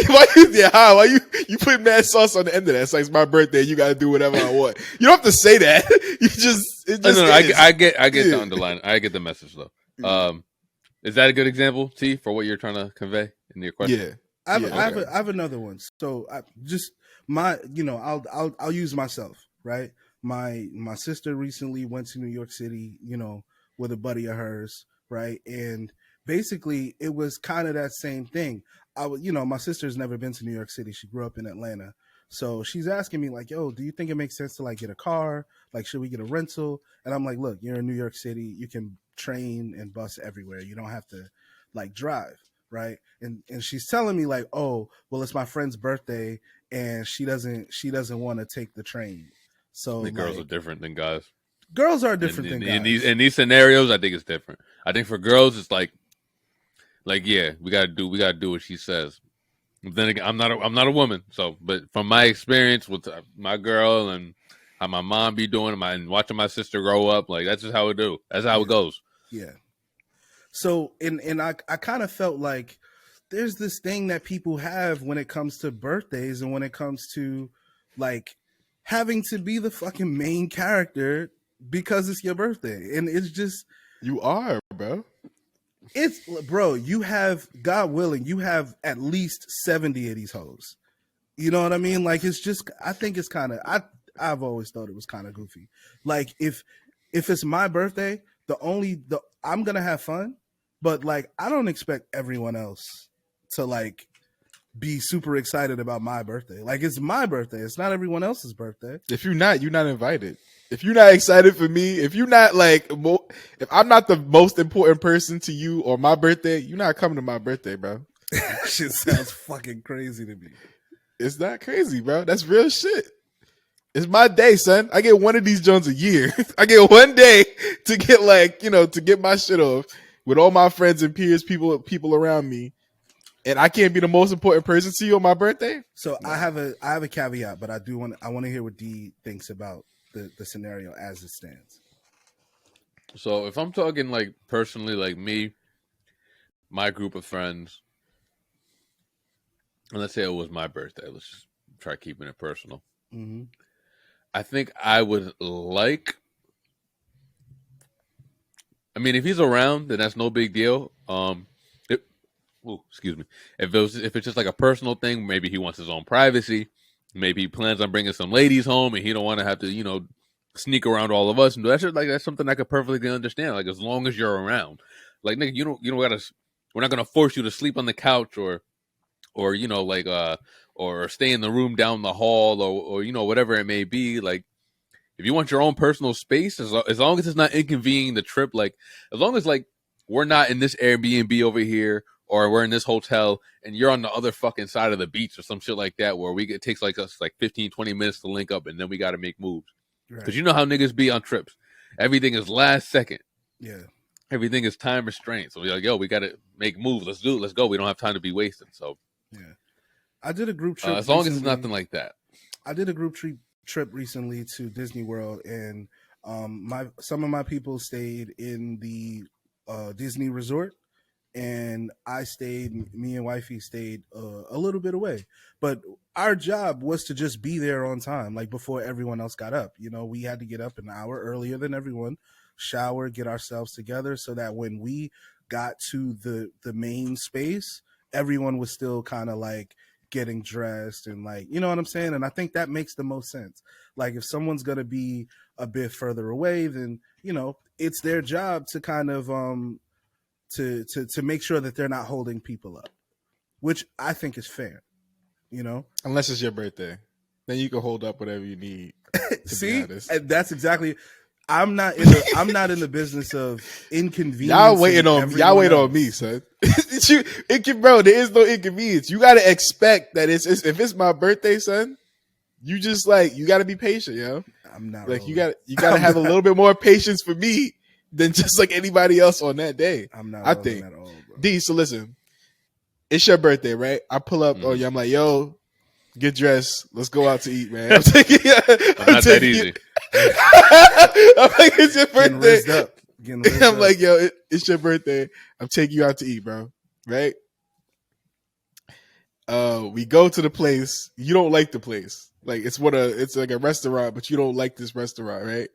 Why you put mad sauce on the end of that? It's like, it's my birthday, you gotta do whatever I want. You don't have to say that.
I get the underline. I get the message though. Is that a good example, T, for what you're trying to convey in your question?
Yeah.
I have another one. So I'll use myself, right? My sister recently went to New York City, with a buddy of hers, right? And basically it was kind of that same thing. My sister's never been to New York City. She grew up in Atlanta. So she's asking me like, yo, do you think it makes sense to like get a car? Like, should we get a rental? And I'm like, look, you're in New York City. You can train and bus everywhere. You don't have to like drive. Right. And she's telling me like, oh, well, it's my friend's birthday and she doesn't want to take the train. So
the girls are different than guys.
Girls are different than guys.
In these scenarios, I think it's different. I think for girls, it's like, yeah, we gotta do what she says. But then again, I'm not a woman. So, but from my experience with my girl and how my mom be doing and watching my sister grow up, like that's just how it do. That's how it goes.
Yeah. So, and I kind of felt like there's this thing that people have when it comes to birthdays and when it comes to like having to be the fucking main character because it's your birthday. And it's just,
you are, bro.
You have, God willing, you have at least 70 of these hoes. You know what I mean? Like, it's just, I think it's kind of, I've always thought it was kind of goofy. Like, if it's my birthday, I'm going to have fun, but like, I don't expect everyone else to like be super excited about my birthday. Like, it's my birthday. It's not everyone else's birthday.
If you're not invited. If you're not excited for me, if you're not like, if I'm not the most important person to you or my birthday, you're not coming to my birthday, bro.
Shit sounds fucking crazy to me.
It's not crazy, bro. That's real shit. It's my day, son. I get one of these Jones a year. I get one day to get like, to get my shit off with all my friends and peers, people around me. And I can't be the most important person to you on my birthday.
So no. I have a caveat, but I want to hear what D thinks about the scenario as it stands.
So if I'm talking like personally, like me, my group of friends, and let's say it was my birthday, let's just try keeping it personal.
Mm-hmm.
I think I would like, if he's around, then that's no big deal. Excuse me. If it's just like a personal thing, maybe he wants his own privacy. Maybe he plans on bringing some ladies home, and he don't want to have to, sneak around all of us and do that shit. Like that's something I could perfectly understand. Like as long as you're around, like nigga, you don't gotta. We're not gonna force you to sleep on the couch or or stay in the room down the hall or whatever it may be. Like if you want your own personal space, as long as it's not inconvenieting the trip, like as long as like we're not in this Airbnb over here. or we're in this hotel and you're on the other fucking side of the beach or some shit like that, where it takes like us like 15, 20 minutes to link up, and then we got to make moves. Because you know how niggas be on trips. Everything is last second.
Yeah.
Everything is time restraint. So we're like, yo, we got to make moves. Let's do it. Let's go. We don't have time to be wasted. So
yeah. I did a group trip.
As long as it's nothing like that.
I did a group trip recently to Disney World, and some of my people stayed in the Disney resort, and me and wifey stayed a little bit away, but our job was to just be there on time, like before everyone else got up. You know, we had to get up an hour earlier than everyone, shower, get ourselves together, so that when we got to the main space, everyone was still kind of like getting dressed and like, you know what I'm saying? And I think that makes the most sense. Like if someone's going to be a bit further away, then, you know, it's their job to kind of to make sure that they're not holding people up, which I think is fair, you know,
unless it's your birthday, then you can hold up whatever you need.
See, that's exactly. I'm not in the business of inconvenience.
Y'all waiting on me, son. Bro, there is no inconvenience. You gotta expect that if it's my birthday, son. You just like you gotta be patient, yo.
I'm not
like rolling. you gotta have a little bit more patience for me than just like anybody else on that day.
I'm not.
I think.
At all, bro.
D. So listen, it's your birthday, right? I pull up on you. I'm like, yo, get dressed. Let's go out to eat, man. I'm taking.
I'm not that easy.
I'm like, it's your birthday. I'm like, yo, it's your birthday. I'm taking you out to eat, bro. Right? We go to the place. You don't like the place. Like it's like a restaurant, but you don't like this restaurant, right?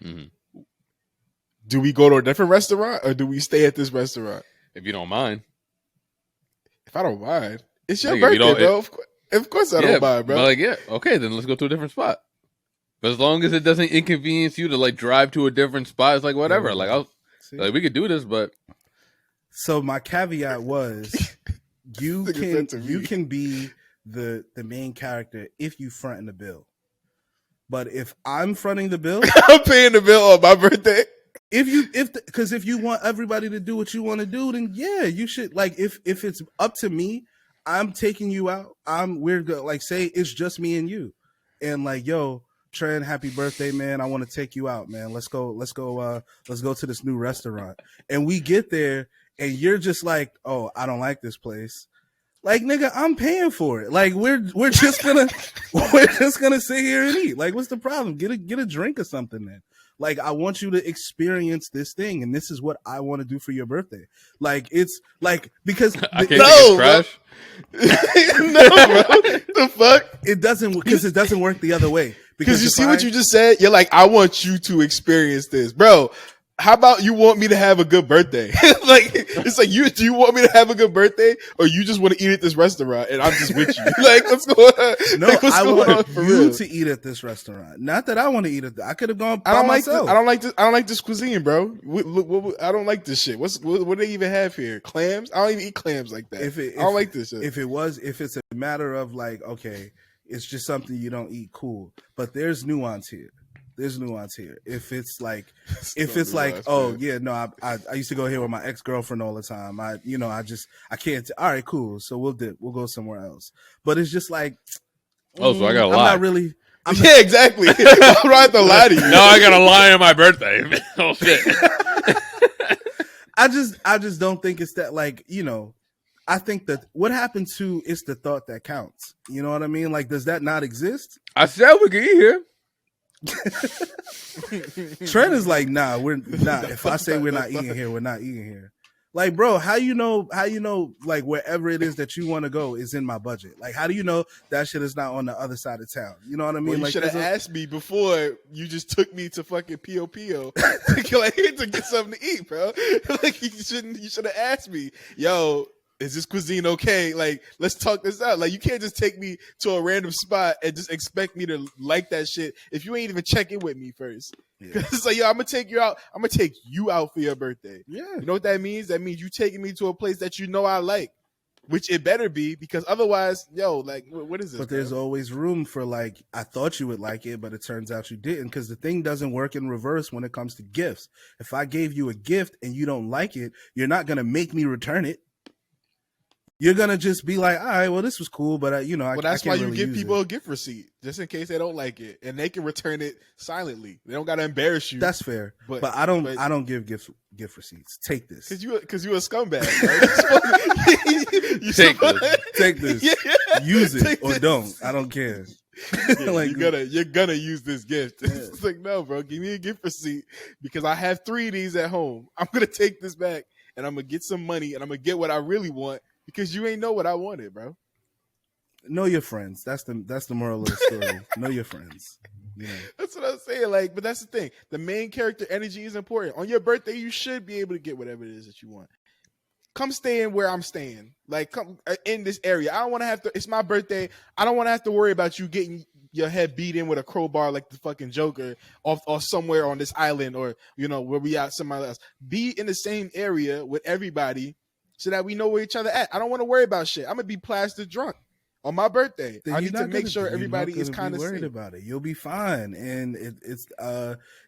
Mm-hmm.
Do we go to a different restaurant or do we stay at this restaurant?
If you don't mind.
If I don't mind, it's your birthday, bro. Of course I don't mind, bro.
But like, yeah, okay, then let's go to a different spot. But as long as it doesn't inconvenience you to like drive to a different spot, it's like whatever. Yeah, like we could do this, but
so my caveat was you can be the main character if you fronting the bill. But if I'm fronting the bill,
I'm paying the bill on my birthday.
Because if you want everybody to do what you want to do, then yeah, you should. Like if it's up to me, I'm taking you out. We're good. Like say it's just me and you, and like yo. Trent, happy birthday, man. I want to take you out, man. Let's go to this new restaurant. And we get there and you're just like, oh, I don't like this place. Like, nigga, I'm paying for it. Like, we're just gonna sit here and eat. Like, what's the problem? Get a drink or something, man. Like, I want you to experience this thing, and this is what I want to do for your birthday. Like, it's like because
I can't no,
crash. No, bro. The fuck?
It doesn't work the other way.
Because you see what you just said? You're like, I want you to experience this, bro. How about you want me to have a good birthday? Like, it's like, do you want me to have a good birthday? Or you just want to eat at this restaurant and I'm just with you? Like, what's going on?
No, like, I want you to eat at this restaurant. Not that I want to eat at I could have gone by myself.
I don't like this cuisine, bro. I don't like this shit. What do they even have here? Clams? I don't even eat clams like that. I don't like this shit.
If it's a matter of like, okay, it's just something you don't eat, cool. But there's nuance here. If it's like, oh yeah, no, I used to go here with my ex-girlfriend all the time. I can't. All right, cool. So we'll go somewhere else. But it's just like,
so I gotta lie.
I'm not really.
Yeah, exactly. I'm gonna have to lie to you.
No, I gotta lie on my birthday. Oh shit.
I just don't think it's that, like, you know. I think that what happened to is the thought that counts. You know what I mean? Like, does that not exist?
I said we can eat here.
Trent is like, nah, we're not. If I say we're not eating here, we're not eating here. Like, bro, how you know, like wherever it is that you want to go is in my budget. Like, how do you know that shit is not on the other side of town? You know what I mean?
Well, you
like,
should have asked me before you just took me to fucking P.O.P.O. to get something to eat, bro. Like, you should have asked me, yo, is this cuisine okay? Like, let's talk this out. Like, you can't just take me to a random spot and just expect me to like that shit if you ain't even check in with me first. Yeah. It's like, yo, I'm gonna take you out. I'm gonna take you out for your birthday.
Yeah.
You know what that means? That means you taking me to a place that you know I like, which it better be, because otherwise, yo, like, what is this?
But there's always room for, like, I thought you would like it, but it turns out you didn't, because the thing doesn't work in reverse when it comes to gifts. If I gave you a gift and you don't like it, you're not gonna make me return it. you're gonna just be like, all right, well, this was cool, but
Well, that's
I
why
can't
you
really
give
use
people
it.
a gift receipt just in case they don't like it, and they can return it silently. They don't gotta embarrass you.
That's fair, but I don't give gift receipts. Take this,
because you a scumbag. Right?
Take
this,
Yeah.
use it
Take
or
this.
don't. I don't care.
Yeah,
Like,
you're gonna use this gift.
Yeah.
It's like, no, bro, give me a gift receipt because I have 3 of these at home. I'm gonna take this back and I'm gonna get some money and I'm gonna get what I really want because you ain't know what I wanted, bro.
know your friends. That's the moral of the story. Know your friends. Yeah.
That's what I'm saying. Like, but that's the thing. The main character energy is important. On your birthday, you should be able to get whatever it is that you want. Come stay in where I'm staying. Like, come in this area. I don't want to have to. It's my birthday. I don't want to have to worry about you getting your head beat in with a crowbar like the fucking Joker or somewhere on this island or where we out somewhere else. Be in the same area with everybody so that we know where each other at. I don't want to worry about shit. I'm gonna be plastered drunk on my birthday.
Then
I need to make sure everybody is kind of
worried about it. You'll be fine, and it's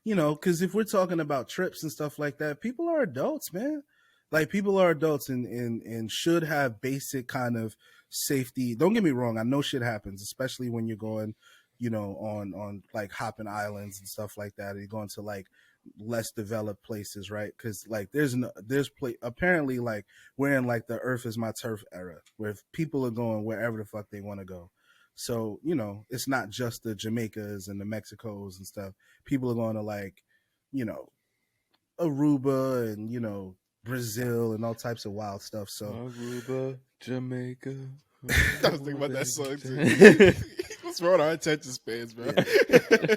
because if we're talking about trips and stuff like that, people are adults, man. Like, people are adults and should have basic kind of safety. Don't get me wrong. I know shit happens, especially when you're going, on like hopping islands and stuff like that. Or you're going to like less developed places, right? Because like apparently like we're in like the Earth is my turf era where people are going wherever the fuck they want to go. So it's not just the Jamaicas and the Mexicos and stuff. People are going to like Aruba and Brazil and all types of wild stuff. So
Aruba, Jamaica.
I was thinking about that song too. What's wrong with our attention spans, bro?
Yeah.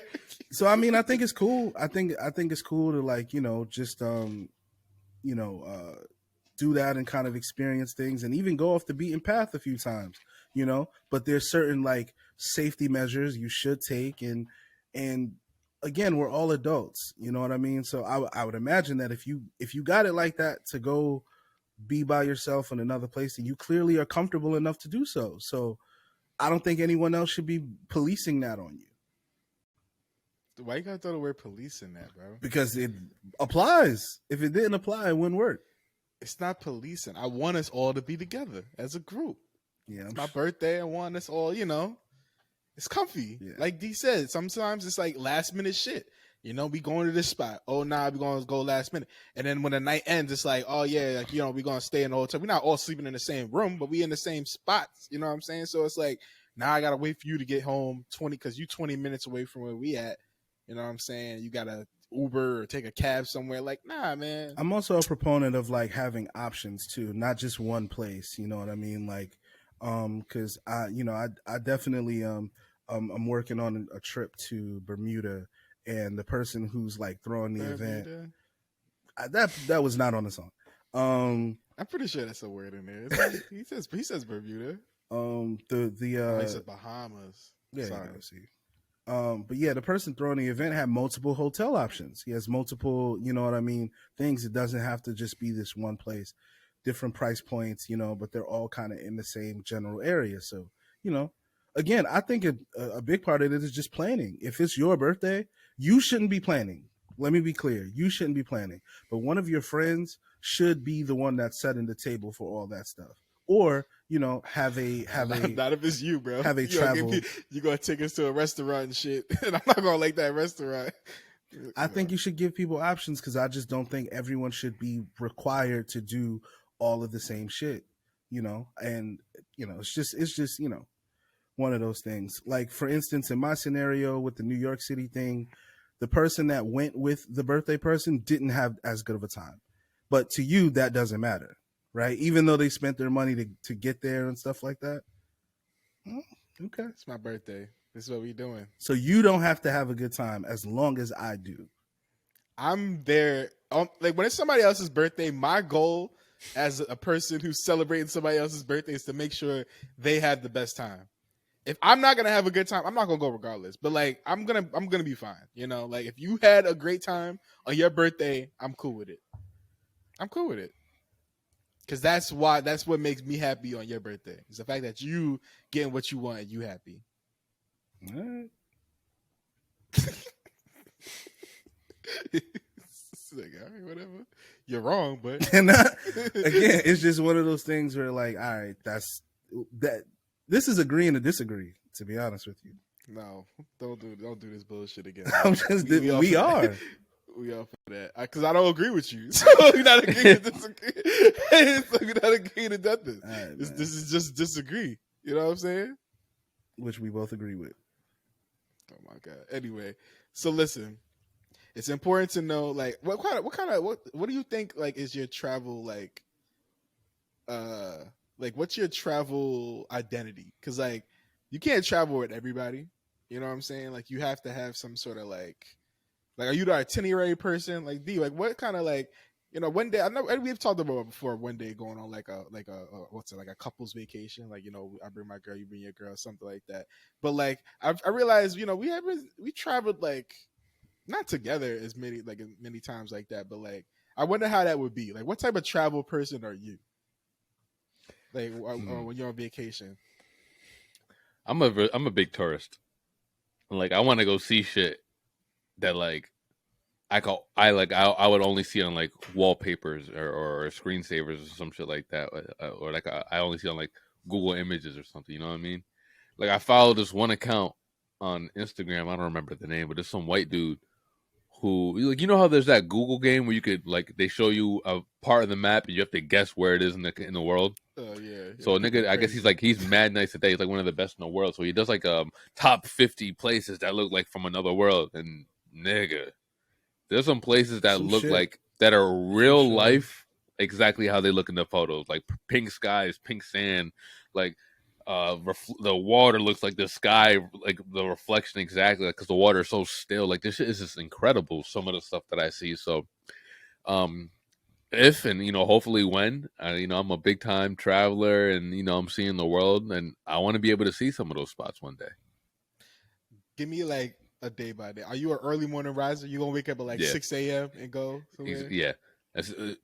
So I mean, I think it's cool. I think it's cool to like just do that and kind of experience things and even go off the beaten path a few times. But there's certain like safety measures you should take and again, we're all adults, you know what I mean? So I would imagine that if you got it like that to go be by yourself in another place, then you clearly are comfortable enough to do so. So I don't think anyone else should be policing that on you.
Why you gotta throw the word police in that, bro?
Because it applies. If it didn't apply, it wouldn't work.
It's not policing. I want us all to be together as a group.
Yeah,
it's my birthday. I want us all, it's comfy.
Yeah.
Like D said, sometimes it's like last minute shit. We going to this spot. Oh, nah, we going to go last minute. And then when the night ends, it's like, oh, yeah, like, we going to stay in the hotel. We're not all sleeping in the same room, but we in the same spots. You know what I'm saying? So it's like, now I got to wait for you to get home 20, because you 20 minutes away from where we at. You know what I'm saying? You got to Uber or take a cab somewhere. Like, nah, man.
I'm also a proponent of like having options too, not just one place. You know what I mean? Like, because I definitely I'm working on a trip to Bermuda, and the person who's like throwing the event, that was not on the song.
I'm pretty sure that's a word in there. He says Bermuda.
He
said Bahamas.
Yeah,
sorry.
see. But yeah, the person throwing the event had multiple hotel options. He has multiple, things. It doesn't have to just be this one place. Different price points, but they're all kind of in the same general area. So, again, I think a big part of it is just planning. If it's your birthday, you shouldn't be planning. Let me be clear. You shouldn't be planning. But one of your friends should be the one that's setting the table for all that stuff. Or, have a
not if it's you, bro.
Have a travel.
You're gonna take us to a restaurant and shit, and I'm not gonna like that restaurant.
I think you should give people options because I just don't think everyone should be required to do all of the same shit. And it's just one of those things. Like, for instance, in my scenario with the New York City thing, the person that went with the birthday person didn't have as good of a time. But to you, that doesn't matter, right? Even though they spent their money to get there and stuff like that. Okay.
It's my birthday. This is what we doing.
So you don't have to have a good time as long as I do.
I'm there. Like, when it's somebody else's birthday, my goal as a person who's celebrating somebody else's birthday is to make sure they have the best time. If I'm not gonna have a good time, I'm not gonna go regardless. But like, I'm gonna be fine. Like, if you had a great time on your birthday, I'm cool with it. Because that's what makes me happy on your birthday. It's the fact that you getting what you want and you happy.
All right.
like, all right, whatever. You're wrong, but
And again, it's just one of those things where, like, all right, that's that. This is agreeing to disagree. To be honest with you,
no, don't do this bullshit again.
I'm just we are.
We all for that because I don't agree with you. So we're not agreeing to disagree. So we're not agreeing to nothing.
Right,
this is just disagree. You know what I'm saying?
Which we both agree with.
Oh my god. Anyway, so listen, it's important to know like what do you think like is your travel like what's your travel identity? Because like you can't travel with everybody. You know what I'm saying? Like you have to have some sort of like are you the itinerary person? Like D, like what kind of like one day I know we've talked about it before. One day going on like a what's it like a couple's vacation? Like I bring my girl, you bring your girl, something like that. But like I realized we traveled like not together as many times like that. But like I wonder how that would be. Like what type of travel person are you? Like when you're on vacation.
I'm a big tourist. Like I want to go see shit that like I would only see on like wallpapers or screensavers or some shit like that, or like I only see on like Google Images or something. You know what I mean? Like I follow this one account on Instagram. I don't remember the name, but there's some white dude who like how there's that Google game where you could like they show you a part of the map and you have to guess where it is in the world.
Oh yeah.
So a nigga, I guess he's mad nice today. He's like one of the best in the world. So he does like top 50 places that look like from another world. And nigga, there's some places that look like that are real life, exactly how they look in the photos. Like pink skies, pink sand, like the water looks like the sky, like the reflection exactly, because the water is so still. Like this shit is just incredible. Some of the stuff that I see. So, if and hopefully when I'm a big time traveler and I'm seeing the world and I want to be able to see some of those spots one day.
Give me like a day by day. Are you an early morning riser? You gonna wake up at like 6 a.m. and go somewhere?
Yeah.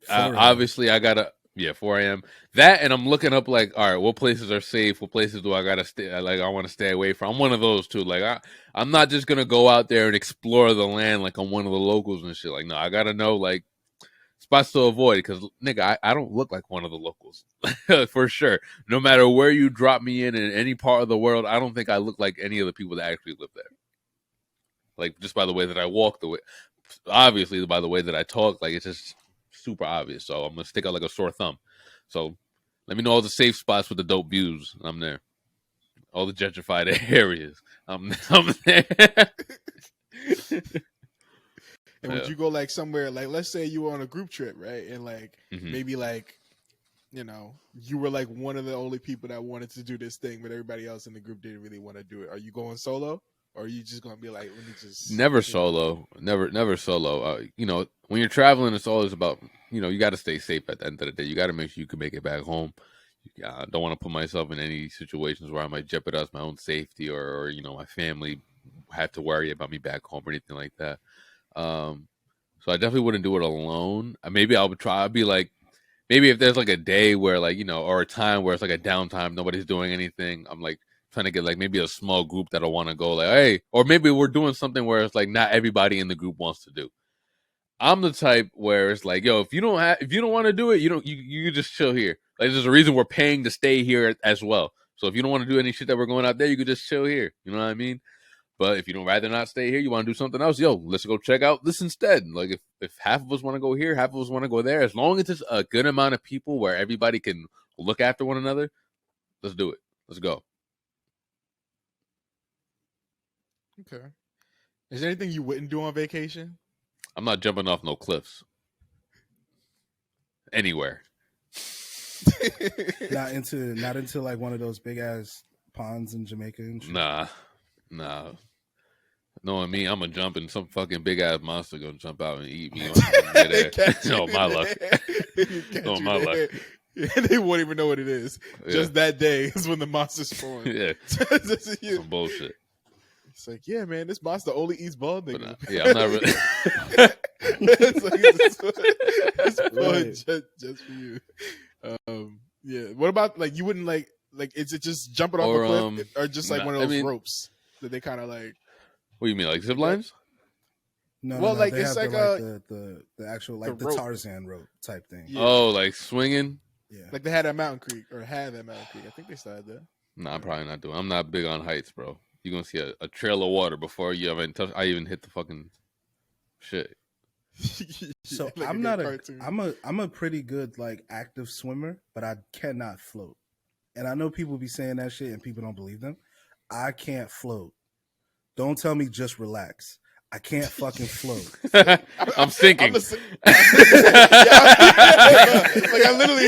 Obviously I gotta 4 a.m. That and I'm looking up like, all right, what places are safe? What places do I gotta stay? Like I want to stay away from. I'm one of those too. Like I'm not just gonna go out there and explore the land like I'm one of the locals and shit. Like no, I gotta know like spots to avoid because nigga, I don't look like one of the locals for sure. No matter where you drop me in any part of the world, I don't think I look like any of the people that actually live there. Like just by the way that I walk, obviously by the way that I talk, like it's just super obvious. So I'm gonna stick out like a sore thumb. So let me know all the safe spots with the dope views. I'm there. All the gentrified areas. I'm there.
And would you go like somewhere like let's say you were on a group trip, right? And like maybe like you were like one of the only people that wanted to do this thing, but everybody else in the group didn't really want to do it. Are you going solo? Or are you just gonna be like, let me just
never solo, never solo. When you're traveling, it's always about you got to stay safe at the end of the day. You got to make sure you can make it back home. I don't want to put myself in any situations where I might jeopardize my own safety or my family have to worry about me back home or anything like that. So I definitely wouldn't do it alone. Maybe I'll try. I'll be like, maybe if there's like a day where like or a time where it's like a downtime, nobody's doing anything. I'm like trying to get like maybe a small group that'll want to go like, hey, or maybe we're doing something where it's like not everybody in the group wants to do. I'm the type where it's like, yo, if you don't want to do it, you just chill here. Like there's a reason we're paying to stay here as well. So if you don't want to do any shit that we're going out there, you could just chill here. You know what I mean? But if you don't rather not stay here, you want to do something else, yo, let's go check out this instead. Like if half of us want to go here, half of us want to go there, as long as it's a good amount of people where everybody can look after one another, let's do it. Let's go.
Okay. Is there anything you wouldn't do on vacation?
I'm not jumping off no cliffs. Anywhere.
Not into like one of those big ass ponds in Jamaica and shit.
Nah. Knowing me, I'm gonna jump and some fucking big ass monster gonna jump out and eat me. No, my luck. No, my luck.
They won't even know what it is. Yeah. Just that day is when the monster spawned.
Yeah. Some bullshit.
It's like, yeah, man, this monster only eats bald niggas.
Yeah, I'm not really.
It's like, it's just for you. Yeah. What about like you wouldn't like is it just jumping off a cliff or just like one of those ropes that they kind of like?
What do you mean, like zip lines?
No,
Well, like,
they
it's
have
like
the actual like
the
the
rope.
Tarzan rope type thing.
Yeah.
Oh, like swinging?
Yeah.
Like they had at Mountain Creek or had at Mountain Creek. I think they still had that.
Nah, I'm probably not doing. I'm not big on heights, bro. You're gonna see a trail of water before you even touch. I even hit the fucking shit.
So
Like
I'm
good
not
cartoon.
I'm a pretty good like active swimmer, but I cannot float. And I know people be saying that shit and people don't believe them. I can't float. Don't tell me just relax. I can't fucking float.
I'm sinking.
Like I literally,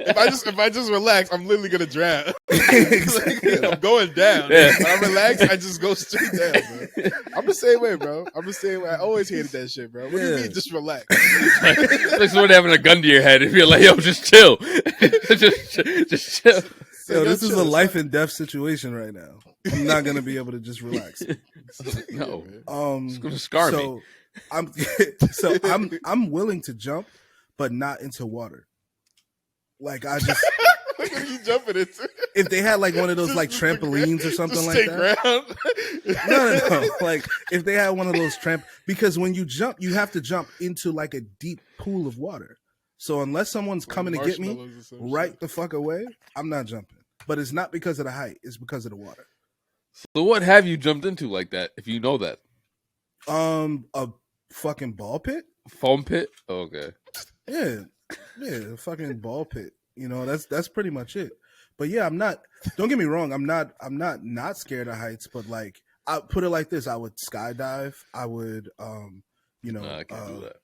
if I just relax, I'm literally gonna drown. Like, I'm going down.
Yeah.
When I relax, I just go straight down, bro. I'm the same way, bro. I'm the same way. I always hated that shit, bro. What do you
Yeah.
mean, just relax?
Like someone having a gun to your head. If you're like, yo, just chill, just chill.
Yo, this is a life and death situation right now. I'm not gonna be able to just relax.
No,
Yeah,
it's gonna scar me.
so I'm willing to jump, but not into water. Like I just
What are you jumping into?
if they had like one of those
Just
like trampolines or something
just
like
stay
that.
ground.
No. Like if they had one of those because when you jump, you have to jump into like a deep pool of water. So unless someone's coming to get me
Marshmallows or some
right
shit.
the fuck away, I'm not jumping. But it's not because of the height; it's because of the water.
So what have you jumped into like that? If you know that
A fucking ball pit.
foam pit. Oh, okay.
Yeah, a fucking ball pit. You know, that's pretty much it. But yeah, I'm not. Don't get me wrong. I'm not scared of heights. But like, I put it like this: I would skydive. I would, you know,
No, I can't do that.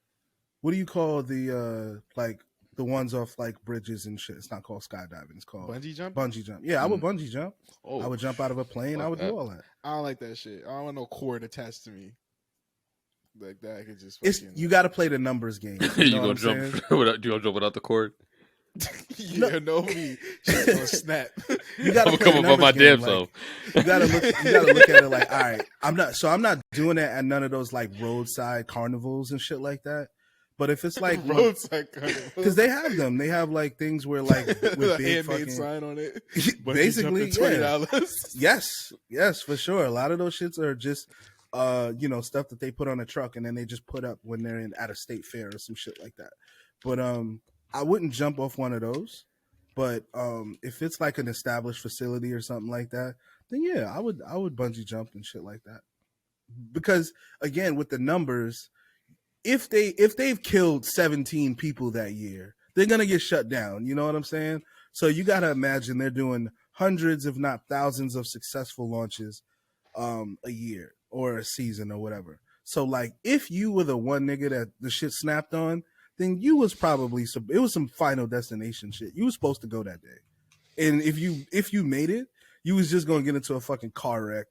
what do you call the like the ones off like bridges and shit? It's not called skydiving. It's called
Bungee jump?
bungee jump. Yeah, I would bungee jump.
Oh,
I would jump out of a plane. I
fuck
would
that.
do all that.
I don't like that shit. I don't want no cord attached to me. Like that, I could just.
It's
fucking,
you got to play the numbers game. You, know
You
what
gonna
I'm saying?
jump without? You gonna jump without the cord?
yeah, no me. She's gonna snap.
You got
I'm
to
gonna come up on my damn self.
You gotta look at it like, all right, I'm not doing that at none of those like roadside carnivals and shit like that. But if it's like
roadside
because they have them, they have like things where like with
with a
big
handmade
fucking
sign on it.
basically
$20.
yes, for sure. A lot of those shits are just you know, stuff that they put on a truck and then they just put up when they're at a state fair or some shit like that. But I wouldn't jump off one of those. But if it's like an established facility or something like that, then yeah, I would bungee jump and shit like that. Because again, with the numbers, if they've killed 17 people that year, they're gonna get shut down. You know what I'm saying? So you gotta imagine they're doing hundreds, if not thousands, of successful launches a year or a season or whatever. So like, if you were the one nigga that the shit snapped on, then you was probably it was some Final Destination shit. You was supposed to go that day, and if you made it, you was just gonna get into a fucking car wreck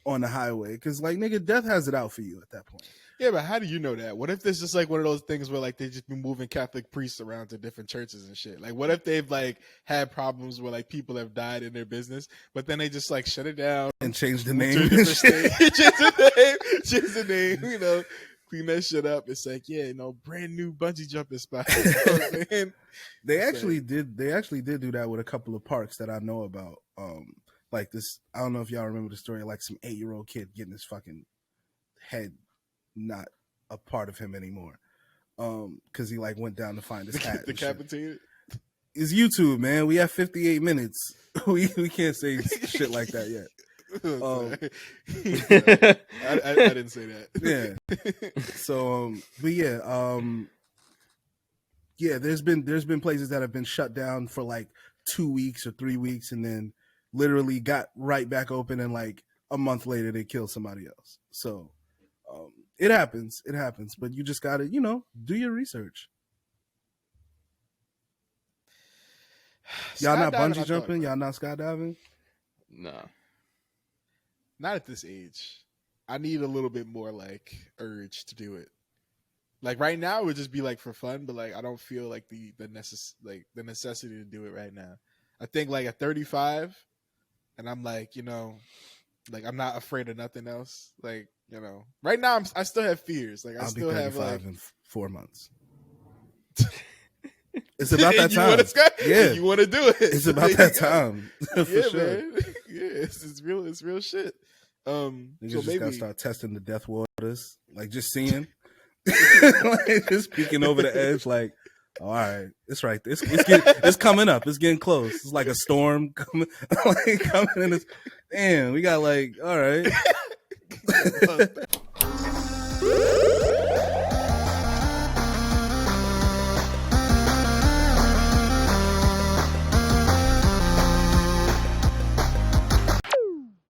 on the highway because like nigga, death has it out for you at that point.
Yeah, but how do you know that? What if this is like one of those things where like they just be moving Catholic priests around to different churches and shit? Like, what if they've like had problems where like people have died in their business, but then they just like shut it down
And change the
to a
name.
different state, change the name, you know, clean that shit up. It's like, yeah, you know, brand new bungee jumping spot. You know what I'm saying?
They actually did do that with a couple of parks that I know about. Like this, I don't know if y'all remember the story, like some 8-year-old kid getting his fucking head not a part of him anymore. Because he like went down to find his hat.
Decapitated.
It's YouTube, man. We have 58 minutes. we can't say shit like that yet.
I didn't say that.
Yeah. So, but yeah, yeah. There's been places that have been shut down for like 2 weeks or 3 weeks, and then literally got right back open, and like a month later they killed somebody else. So, it happens, but you just gotta, you know, do your research. Y'all not bungee jumping? Y'all not skydiving?
Nah.
Not at this age. I need a little bit more like urge to do it. Like right now it would just be like for fun, but like I don't feel like the necessity to do it right now. I think like at 35 and I'm like, you know, like I'm not afraid of nothing else. Like, you know, right now I still have fears. Like
I'll
still
be 35
have like
in 4 months. It's about that time.
Yeah, you want to do it.
It's about that time. For
yeah,
sure.
man. Yeah, it's real. It's real shit.
Niggas
So
just gotta
maybe
start testing the death waters, like just seeing, like just peeking over the edge, like, oh, all right, it's right. It's coming up. It's getting close. It's like a storm coming, like coming in. Damn, we got like, all right.